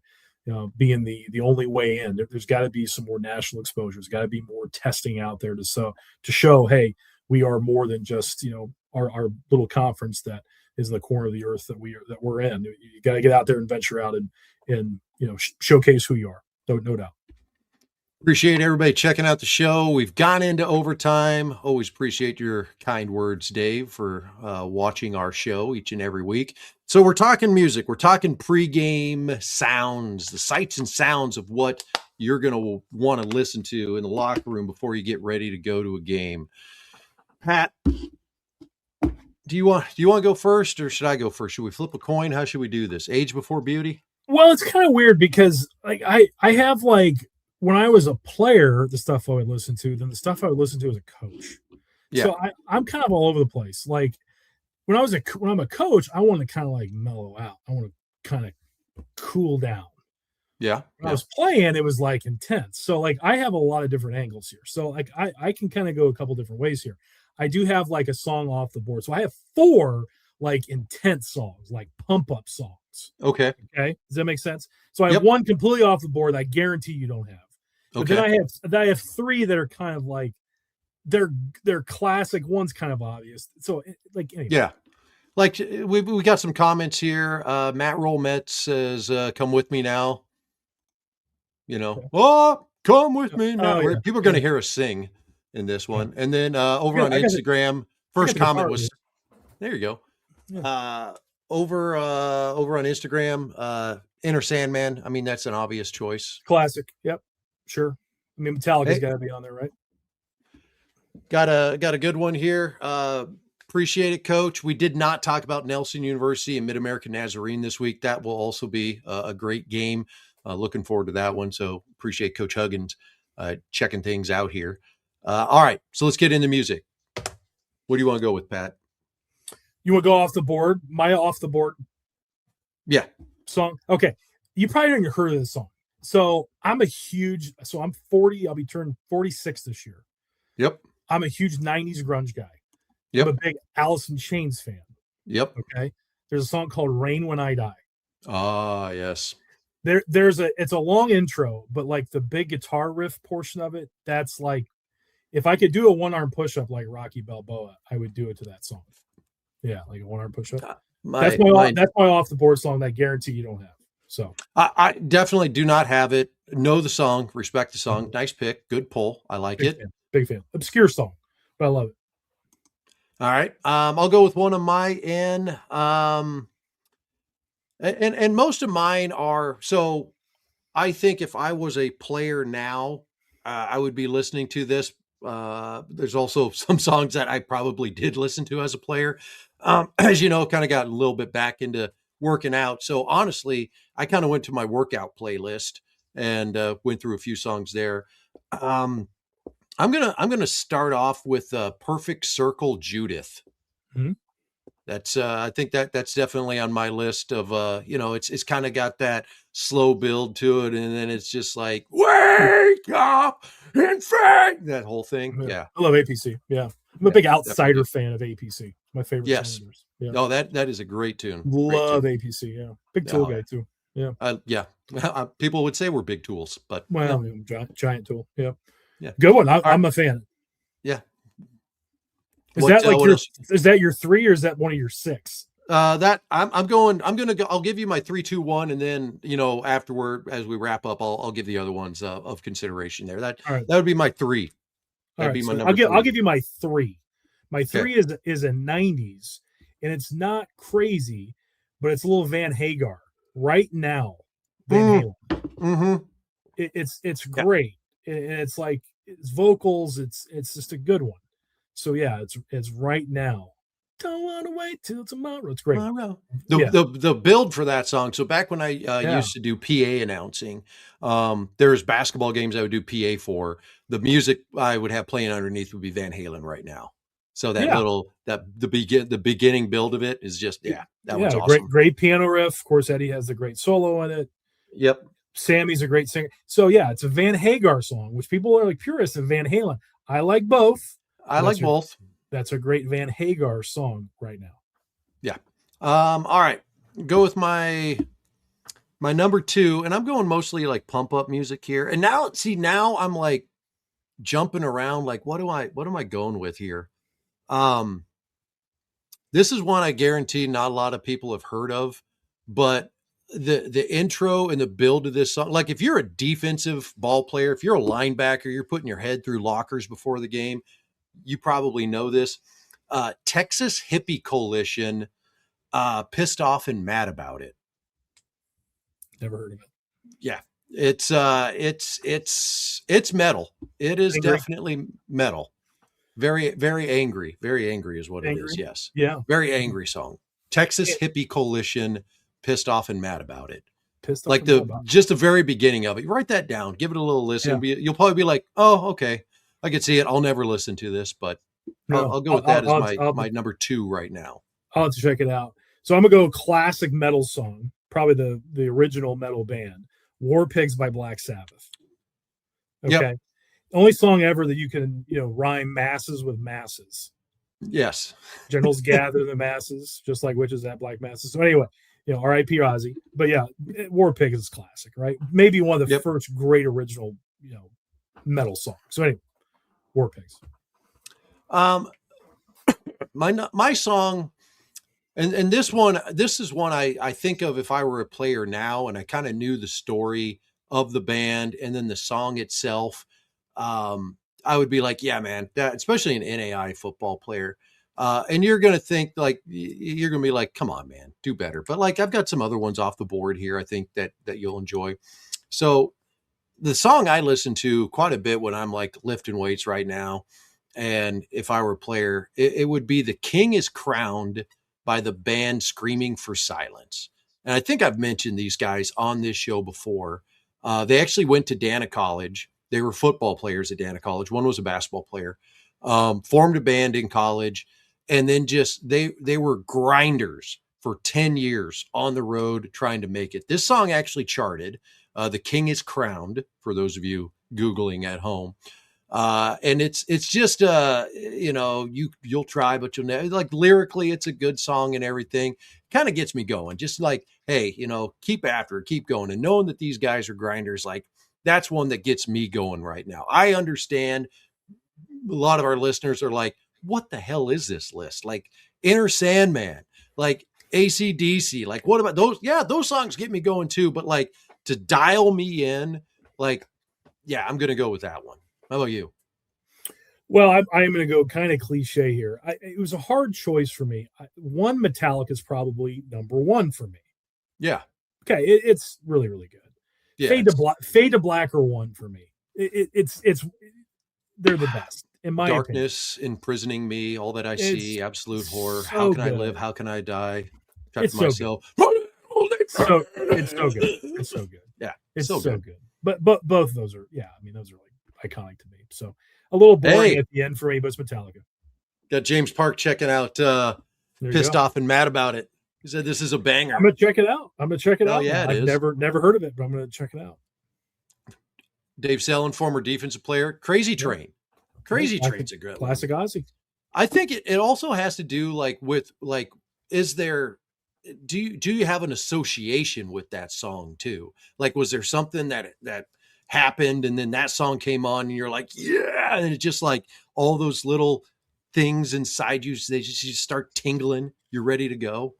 being the only way in. There's got to be some more national exposure. There's got to be more testing out there to show, hey, we are more than just our little conference that is in the corner of the earth that we're in. You got to get out there and venture out and showcase who you are. No doubt. Appreciate everybody checking out the show. We've gone into overtime. Always appreciate your kind words, Dave, for watching our show each and every week. So we're talking music. We're talking pregame sounds, the sights and sounds of what you're going to want to listen to in the locker room before you get ready to go to a game. Pat, do you want to go first or should I go first? Should we flip a coin? How should we do this? Age before beauty? Well, it's kind of weird because like I have like when I was a player, the stuff I would listen to, then the stuff I would listen to as a coach. Yeah. So I'm kind of all over the place. Like when I'm a coach, I want to kind of like mellow out. I want to kind of cool down. Yeah. When I was playing, it was like intense. So like I have a lot of different angles here. So like I can kind of go a couple different ways here. I do have like a song off the board. So I have 4 like intense songs, like pump up songs. Okay. Does that make sense? So I have one completely off the board that I guarantee you don't have. But then I have 3 that are kind of like they're classic. One's kind of obvious. So like anyway. Yeah, like we got some comments here. Matt Rollmet says, "Come with me now." Oh, come with me now. People are going to hear us sing in this one. And then over on Instagram, first comment was there. You go. Yeah. Over on Instagram, Inner Sandman. I mean, that's an obvious choice. Classic. Yep. Sure. I mean, Metallica's got to be on there, right? Got a good one here. Appreciate it, Coach. We did not talk about Nelson University and Mid-American Nazarene this week. That will also be a great game. Looking forward to that one. So appreciate Coach Huggins checking things out here. All right, so let's get into music. What do you want to go with, Pat? You want to go off the board? My off the board? Yeah. Song? Okay. You probably haven't heard of this song. So I'm 40. I'll be turning 46 this year. Yep. I'm a huge 90s grunge guy. Yep. I'm a big Alice in Chains fan. Yep. Okay. There's a song called Rain When I Die. Ah, yes. It's a long intro, but like the big guitar riff portion of it, that's like, if I could do a one-arm push-up like Rocky Balboa, I would do it to that song. Yeah, like a one-arm push-up. That's my off the board song that I guarantee you don't have. So I definitely do not have it. Know the song, respect the song. Nice pick, good pull. I like it. Big fan. Obscure song, but I love it. All right, I'll go with one of my end. And most of mine are, so I think if I was a player now, I would be listening to this. There's also some songs that I probably did listen to as a player. As you know, kind of got a little bit back into working out. So honestly, I kind of went to my workout playlist and went through a few songs there. I'm gonna start off with Perfect Circle Judith. Mm-hmm. That's I think that's definitely on my list of it's kind of got that slow build to it, and then it's just like wake up and fight, that whole thing. Yeah. I love APC. Yeah. I'm a big Outsider fan of APC. My favorite song. Yeah. Oh, that is a great tune. Love APC. Yeah. Big Tool guy too. Yeah. Yeah. People would say we're big tools, but well, giant Tool. Yeah. Yeah. Good one. I'm a fan. Yeah. Is that your 3 or is that one of your 6? That I'll give you my 3, 2, 1, and then afterward, as we wrap up, I'll give the other ones of consideration there. That would be my 3. That'd be my number. I'll give you my 3. My 3 is a 90s, and it's not crazy, but it's a little Van Hagar. Right Now, Van Halen. Mm-hmm. It's great, and it's like it's vocals. It's just a good one. So yeah, it's Right Now. Don't want to wait till tomorrow. It's great. The build for that song. So back when I used to do PA announcing, there's basketball games I would do PA for. The music I would have playing underneath would be Van Halen Right Now. So the beginning build of it is just one's awesome. Great piano riff. Of course, Eddie has the great solo in it. Yep. Sammy's a great singer. So yeah, it's a Van Hagar song, which people are like purists of Van Halen. I like both. I like both. That's a great Van Hagar song right now. Yeah. All right. Go with my number 2, and I'm going mostly like pump up music here. And now I'm like jumping around. Like, what am I going with here? This is one I guarantee not a lot of people have heard of, but the intro and the build of this song, like if you're a defensive ball player, if you're a linebacker, you're putting your head through lockers before the game, you probably know this. Texas Hippie Coalition, Pissed Off and Mad About It. Never heard of it. Yeah. It's metal. It is definitely metal. Very, very angry. Very angry is what it is. Yes. Yeah. Very angry song. Texas Hippie Coalition, Pissed Off and Mad About It. Pissed off like just the very beginning of it. Write that down. Give it a little listen. Yeah. You'll probably be like, oh, okay. I can see it. I'll never listen to this, but I'll go with that as my number 2 right now. I'll have to check it out. So I'm going to go classic metal song, probably the original metal band, War Pigs by Black Sabbath. Okay. Yep. Only song ever that you can, rhyme masses with masses. Yes. Generals gather the masses, just like witches at black masses. So anyway, R.I.P. Ozzy. But yeah, War Pigs is classic, right? Maybe one of the first great original, metal songs. So anyway, War Pigs. My song, and this is one I think of if I were a player now and I kind of knew the story of the band and then the song itself. I would be like, yeah, man, that, especially an NAIA football player. And you're going to think like, you're going to be like, come on, man, do better. But like, I've got some other ones off the board here. I think that you'll enjoy. So the song I listen to quite a bit when I'm like lifting weights right now, and if I were a player, it would be The King is Crowned by the band Screaming for Silence. And I think I've mentioned these guys on this show before. They actually went to Dana College. They were football players at Dana College. One was a basketball player, formed a band in college, and then just they were grinders for 10 years on the road trying to make it. This song actually charted. The King is Crowned, for those of you Googling at home. And it's just you'll try, but you'll never, like, lyrically, it's a good song and everything. Kind of gets me going. Just like, hey, keep after it, keep going. And knowing that these guys are grinders, like, that's one that gets me going right now. I understand a lot of our listeners are like, what the hell is this list? Like Inner Sandman, like AC/DC, like what about those? Yeah, those songs get me going too. But like to dial me in, like, yeah, I'm going to go with that one. How about you? Well, I'm going to go kind of cliche here. It was a hard choice for me. One, Metallica is probably number one for me. Yeah. Okay, it's really, really good. Yeah, Fade to Black are one for me. It's they're the best in my Darkness opinion. Imprisoning Me, All That I See, Absolute Horror, so How Can I good. Live, How Can I Die? It's so myself. it's so good. It's so good. Yeah, it's so good. good. But both of those are, yeah, I mean, those are like iconic to me. So a little boring at the end for me, but it's Metallica. Got James Park checking out, pissed off and mad about it. He said this is a banger. I'm gonna check it out. Oh, yeah, I've never heard of it, but I'm gonna check it out. Dave Sellen, former defensive player, Crazy Train. Crazy Train's a good classic Ozzy. I think it also has to do with is there, do you have an association with that song too? Like, was there something that happened and then that song came on and you're like, yeah, and it's just like all those little things inside you, they just start tingling. You're ready to go.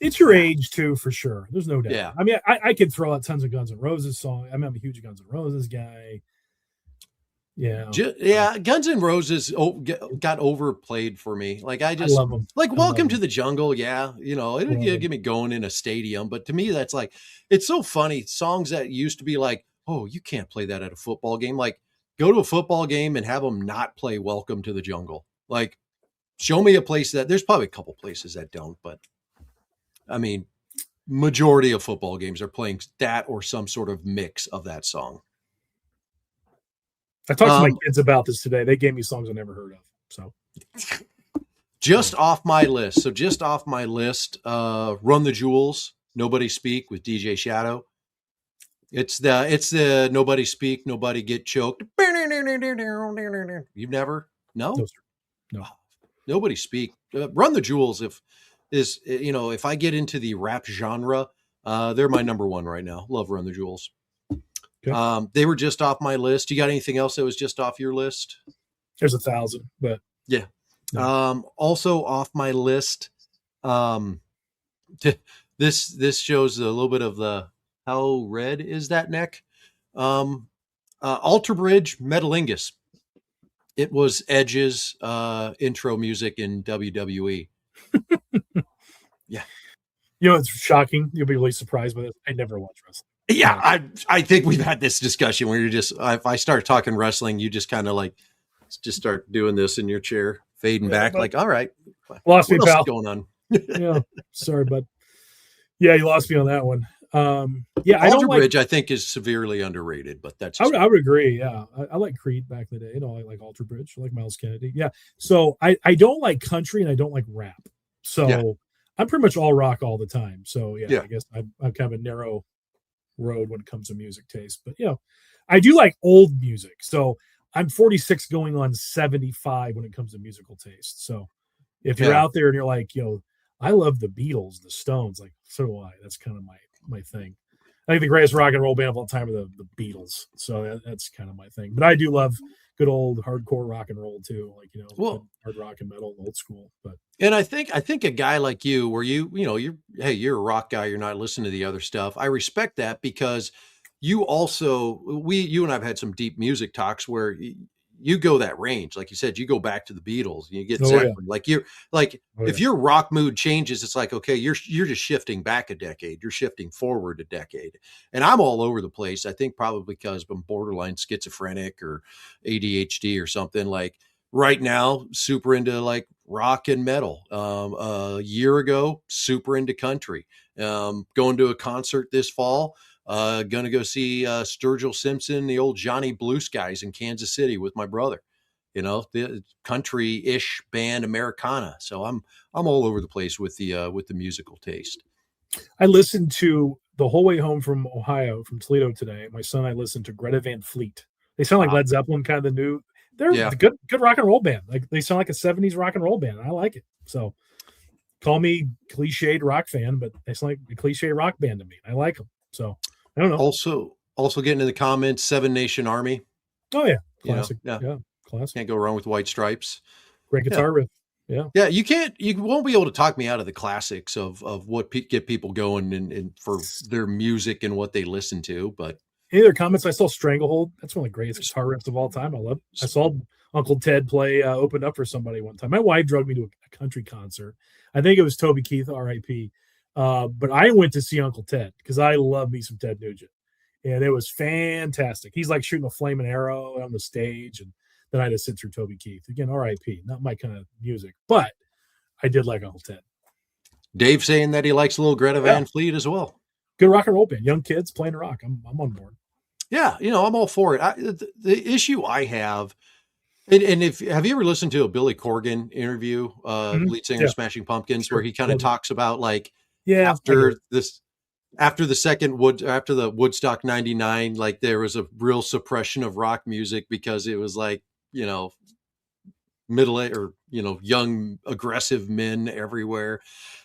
It's your age too, for sure. There's no doubt. Yeah. I mean, I could throw out tons of Guns N' Roses songs. I mean, I'm a huge Guns N' Roses guy. Yeah. Guns N' Roses got overplayed for me. Like, I love them. Like, Welcome to the Jungle. Yeah. It'll get me going in a stadium. But to me, that's like, it's so funny. Songs that used to be like, oh, you can't play that at a football game. Like, go to a football game and have them not play Welcome to the Jungle. Like, show me a place that, there's probably a couple places that don't, but I mean, majority of football games are playing that or some sort of mix of that song. I talked to my kids about this today. They gave me songs I never heard of. So just off my list. Run the Jewels, Nobody Speak with DJ Shadow. It's the Nobody Speak, Nobody Get Choked. You've never? No. Nobody Speak. Run the Jewels if I get into the rap genre, they're my number one right now. Love Run the Jewels. Okay. They were just off my list. You got anything else that was just off your list? There's 1,000, but yeah. No. Also off my list. This shows a little bit of the how red is that neck. Alter Bridge, Metalingus. It was Edge's intro music in WWE. Yeah. It's shocking. You'll be really surprised by this. I never watched wrestling. Yeah, I think we've had this discussion where you're just, if I start talking wrestling, you just kind of like just start doing this in your chair, fading back, like, all right. Lost me, pal. What's going on? Yeah, sorry, bud. Yeah, you lost me on that one. Alter Bridge, I think, is severely underrated, but that's I would agree. Yeah, I like Creed back in the day. I like Alter Bridge. I like Miles Kennedy. Yeah, so I don't like country and I don't like rap. So I'm pretty much all rock all the time. So I guess I'm kind of a narrow road when it comes to music taste. But I do like old music. So I'm 46 going on 75 when it comes to musical taste. So if you're out there and you're like, I love the Beatles, the Stones, like, so do I. That's kind of my thing. I think the greatest rock and roll band of all time are the Beatles. So that's kind of my thing. But I do love good old hardcore rock and roll too, like hard rock and metal, old school. But I think a guy like you, where you're a rock guy, you're not listening to the other stuff. I respect that because you and I've had some deep music talks where you go that range. Like you said, you go back to the Beatles and you get like you're like, if your rock mood changes, it's like, okay, you're just shifting back a decade. You're shifting forward a decade. And I'm all over the place. I think probably because I'm borderline schizophrenic or ADHD or something. Like right now, super into like rock and metal. A year ago, super into country. Going to a concert this fall. Going to go see Sturgill Simpson, the old Johnny Blue Skies in Kansas City with my brother. The country-ish band Americana. So I'm all over the place with the musical taste. I listened to the whole way home from Ohio, from Toledo today. My son and I listened to Greta Van Fleet. They sound like Led Zeppelin, kind of the new. They're Yeah. a good rock and roll band. Like they sound like a 70s rock and roll band. I like it. So call me cliched rock fan, but they sound like a cliche rock band to me. I like them. So I don't know. Also getting in the comments, Seven Nation Army. Oh yeah, You know, classic. Yeah, classic. Can't go wrong with White Stripes. Great guitar riff. Yeah. Yeah, you won't be able to talk me out of the classics of what get people going and for their music and what they listen to. But any other comments? I saw Stranglehold. That's one of the greatest guitar riffs of all time. I love it. I saw Uncle Ted play open up for somebody one time. My wife drug me to a country concert. I think it was Toby Keith, R.I.P. But I went to see Uncle Ted because I love me some Ted Nugent. And it was fantastic. He's like shooting a flaming arrow on the stage. And then I had to sit through Toby Keith. Again, R.I.P. Not my kind of music. But I did like Uncle Ted. Dave saying that he likes a little Greta Van Fleet as well. Good rock and roll band. Young kids playing rock. I'm on board. Yeah, I'm all for it. The issue I have, and have you ever listened to a Billy Corgan interview, lead singer of Smashing Pumpkins, where he kind of talks about like after the Woodstock 99, like there was a real suppression of rock music because it was like, middle or, young, aggressive men everywhere.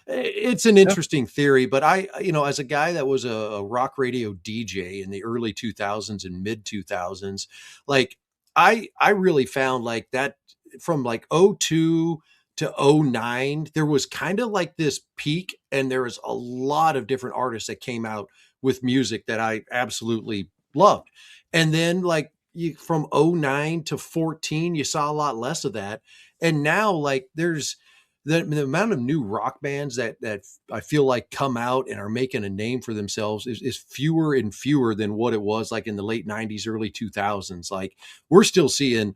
It's an interesting theory, but I, as a guy that was a rock radio DJ in the early 2000s and mid 2000s, like I really found like that from like 02 to 09, there was kind of like this peak, and there was a lot of different artists that came out with music that I absolutely loved. And then like from 09 to 14, you saw a lot less of that. And now like there's the amount of new rock bands that I feel like come out and are making a name for themselves is fewer and fewer than what it was like in the late 90s, early 2000s. Like we're still seeing,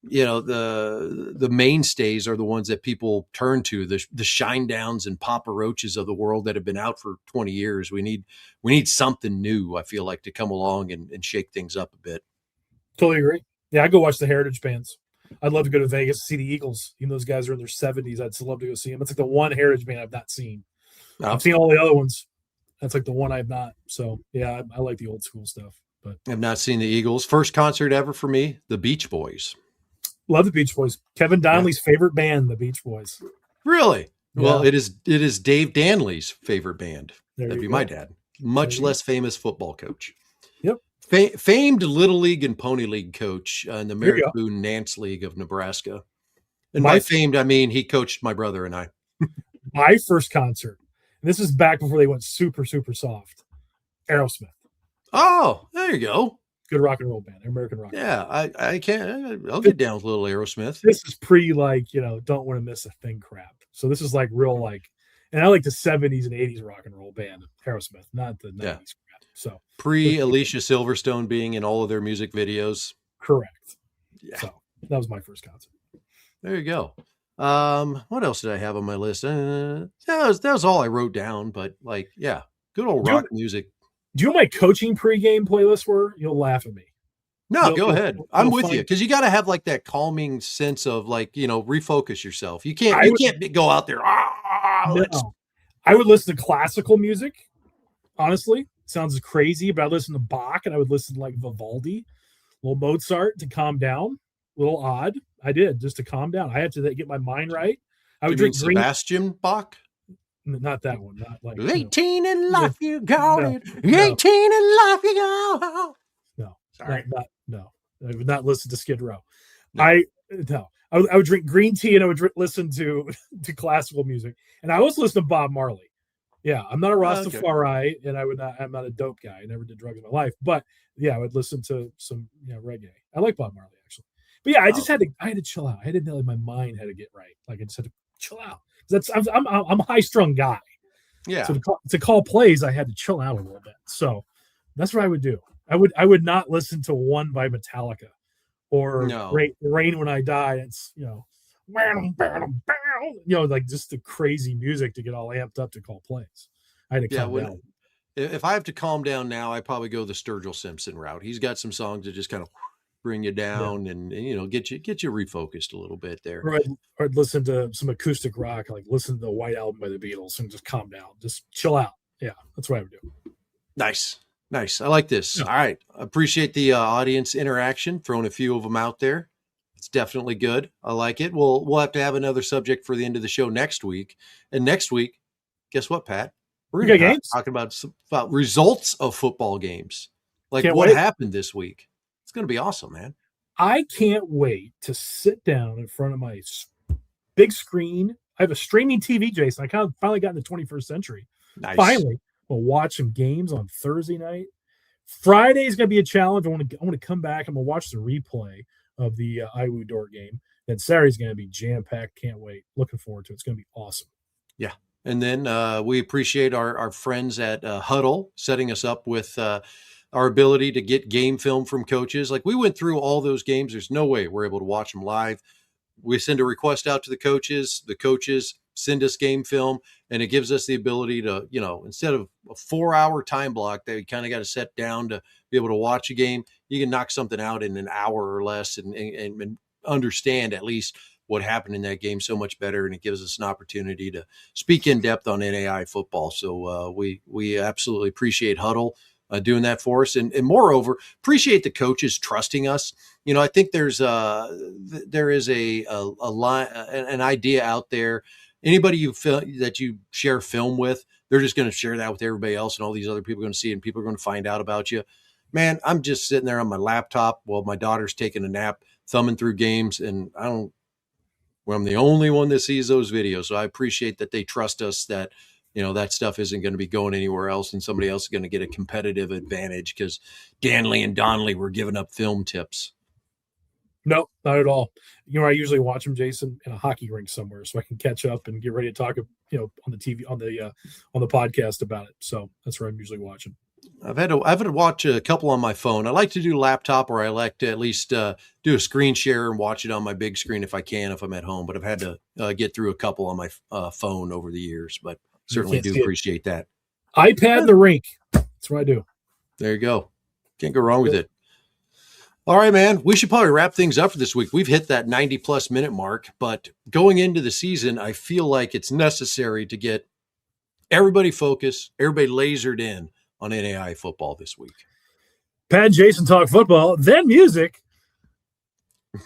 the mainstays are the ones that people turn to, the Shinedowns and Papa Roaches of the world that have been out for 20 years. We need something new, I feel like, to come along and shake things up a bit. Totally agree. Yeah, I go watch the heritage bands. I'd love to go to Vegas to see the Eagles. Even those guys are in their 70s. I'd still love to go see them. It's like the one heritage band I've not seen. I've seen all the other ones. That's like the one I've not. So yeah, I like the old school stuff. But I've not seen the Eagles. First concert ever for me, the Beach Boys. Love the Beach Boys. Kevin Donnelly's favorite band, the Beach Boys. Really? Yeah. Well, it is Dave Dannelly's favorite band. That'd be my dad. Much less famous football coach. Yep. Famed Little League and Pony League coach in the Merritt Boone Nance League of Nebraska. And by famed, I mean he coached my brother and I. My first concert, and this is back before they went super, super soft, Aerosmith. Oh, there you go. Good rock and roll band, American rock. Yeah, I'll get down with a little Aerosmith. This is pre like, don't want to miss a thing crap. So this is like real like, and I like the 70s and 80s rock and roll band, Aerosmith, not the 90s crap. So pre Alicia Silverstone being in all of their music videos. Correct. Yeah. So that was my first concert. There you go. What else did I have on my list? That was all I wrote down, but like, yeah, good old rock music. Do you know what my coaching pregame playlists were? You'll laugh at me. No, go ahead. I'm with you because you got to have like that calming sense of like, refocus yourself. You can't go out there. No. I would listen to classical music. Honestly, sounds crazy, but I listen to Bach and I would listen to like Vivaldi, a little Mozart to calm down. A little odd. I did just to calm down. I had to get my mind right. I would drink Sebastian Bach. Not that one. Not like 18 in life, you got it. 18 in life, you go. No, sorry, no. I would not listen to Skid Row. No. I would drink green tea and I would listen to classical music, and I always listen to Bob Marley. Yeah, I'm not a Rastafari, and I'm not a dope guy. I never did drugs in my life, but yeah, I would listen to some reggae. I like Bob Marley actually, but yeah, I just had to chill out. I didn't know my mind had to get right. Like I just had to chill out. I'm a high strung guy. Yeah. So to call plays, I had to chill out a little bit. So that's what I would do. I would not listen to One by Metallica or Rain When I Die. It's like just the crazy music to get all amped up to call plays. I had to calm down. If I have to calm down now, I probably go the Sturgill Simpson route. He's got some songs that just kind of bring you down and get you refocused a little bit there. Or I'd listen to some acoustic rock, like listen to the White Album by the Beatles and just calm down, just chill out. Yeah, that's what I would do. Nice. I like this. Yeah. All right. Appreciate the audience interaction, throwing a few of them out there. It's definitely good. I like it. We'll have to have another subject for the end of the show next week. And next week, guess what, Pat? We're You going got to games? talk about results of football games. Like Can't what wait. happened this week. It's going to be awesome, man. I can't wait to sit down in front of my big screen. I have a streaming TV, Jason. I kind of finally got in the 21st century. Nice. Finally, we'll watch some games on Thursday night. Friday is going to be a challenge. I want to come back. I'm going to watch the replay of the Iowa Dort game. Then Saturday's going to be jam-packed. Can't wait. Looking forward to it. It's going to be awesome. Yeah. And then we appreciate our friends at Huddle setting us up with our ability to get game film from coaches. Like we went through all those games. There's no way we're able to watch them live. We send a request out to the coaches send us game film, and it gives us the ability to, instead of a 4-hour time block that we kind of got to set down to be able to watch a game, you can knock something out in an hour or less and understand at least what happened in that game so much better. And it gives us an opportunity to speak in depth on NAIA football. So we absolutely appreciate Huddle doing that for us. And moreover, appreciate the coaches trusting us. I think there is a line, an idea out there. Anybody you feel that you share film with, they're just going to share that with everybody else, and all these other people are going to see it, and people are going to find out about you. Man, I'm just sitting there on my laptop while my daughter's taking a nap, thumbing through games, and I'm the only one that sees those videos. So I appreciate that they trust us that, that stuff isn't going to be going anywhere else, and somebody else is going to get a competitive advantage because Dannelly and Donley were giving up film tips. No, not at all. I usually watch them, Jason, in a hockey rink somewhere, so I can catch up and get ready to talk, on the TV, on the podcast about it. So that's where I'm usually watching. I've had to watch a couple on my phone. I like to do laptop, or I like to at least do a screen share and watch it on my big screen if I can, if I'm at home. But I've had to get through a couple on my phone over the years. But certainly do appreciate that. iPad in the rink. That's what I do. There you go. Can't go wrong with it. All right, man. We should probably wrap things up for this week. We've hit that 90-plus minute mark, but going into the season, I feel like it's necessary to get everybody focused, everybody lasered in on NAIA football this week. Pat and Jason talk football, then music.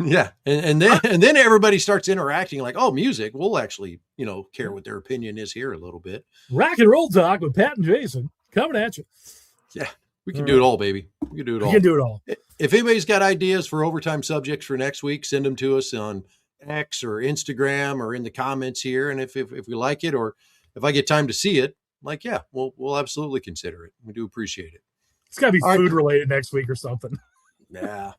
Yeah, and then everybody starts interacting like, oh, music. We'll actually, care what their opinion is here a little bit. Rock and roll talk with Pat and Jason coming at you. Yeah, we can do it all, baby. We can do it all. We can do it all. If anybody's got ideas for overtime subjects for next week, send them to us on X or Instagram or in the comments here. And if we like it, or if I get time to see it, we'll absolutely consider it. We do appreciate it. It's got to be food related next week or something. Yeah.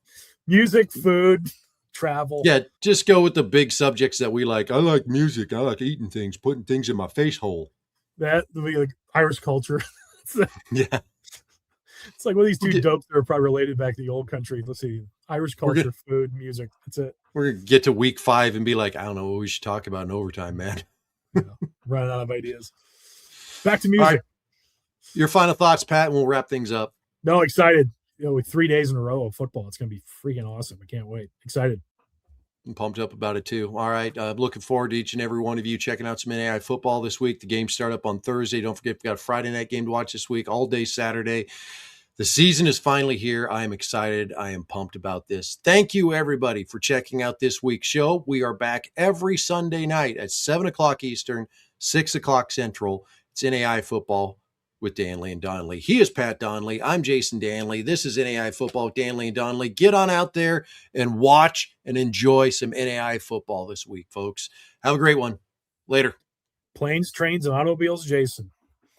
Music, food, travel. Yeah, just go with the big subjects that we like. I like music. I like eating things, putting things in my face hole. That would be like Irish culture. Yeah. It's like one of these two dopes that are probably related back to the old country. Let's see. Irish culture, food, music. That's it. We're going to get to week 5 and be like, I don't know what we should talk about in overtime, man. Running out of ideas. Back to music. Right. Your final thoughts, Pat, and we'll wrap things up. No, excited. With 3 days in a row of football, it's going to be freaking awesome. I can't wait. Excited. I'm pumped up about it too. All right. Looking forward to each and every one of you checking out some NAIA football this week. The games start up on Thursday. Don't forget, we've got a Friday night game to watch this week, all day Saturday. The season is finally here. I am excited. I am pumped about this. Thank you, everybody, for checking out this week's show. We are back every Sunday night at 7 o'clock Eastern, 6 o'clock Central. It's NAIA football with Dannelly and Donley. He is Pat Donley. I'm Jason Dannelly. This is NAIA football with Dannelly and Donley. Get on out there and watch and enjoy some NAIA football this week, folks. Have a great one. Later. Planes, trains, and automobiles, Jason.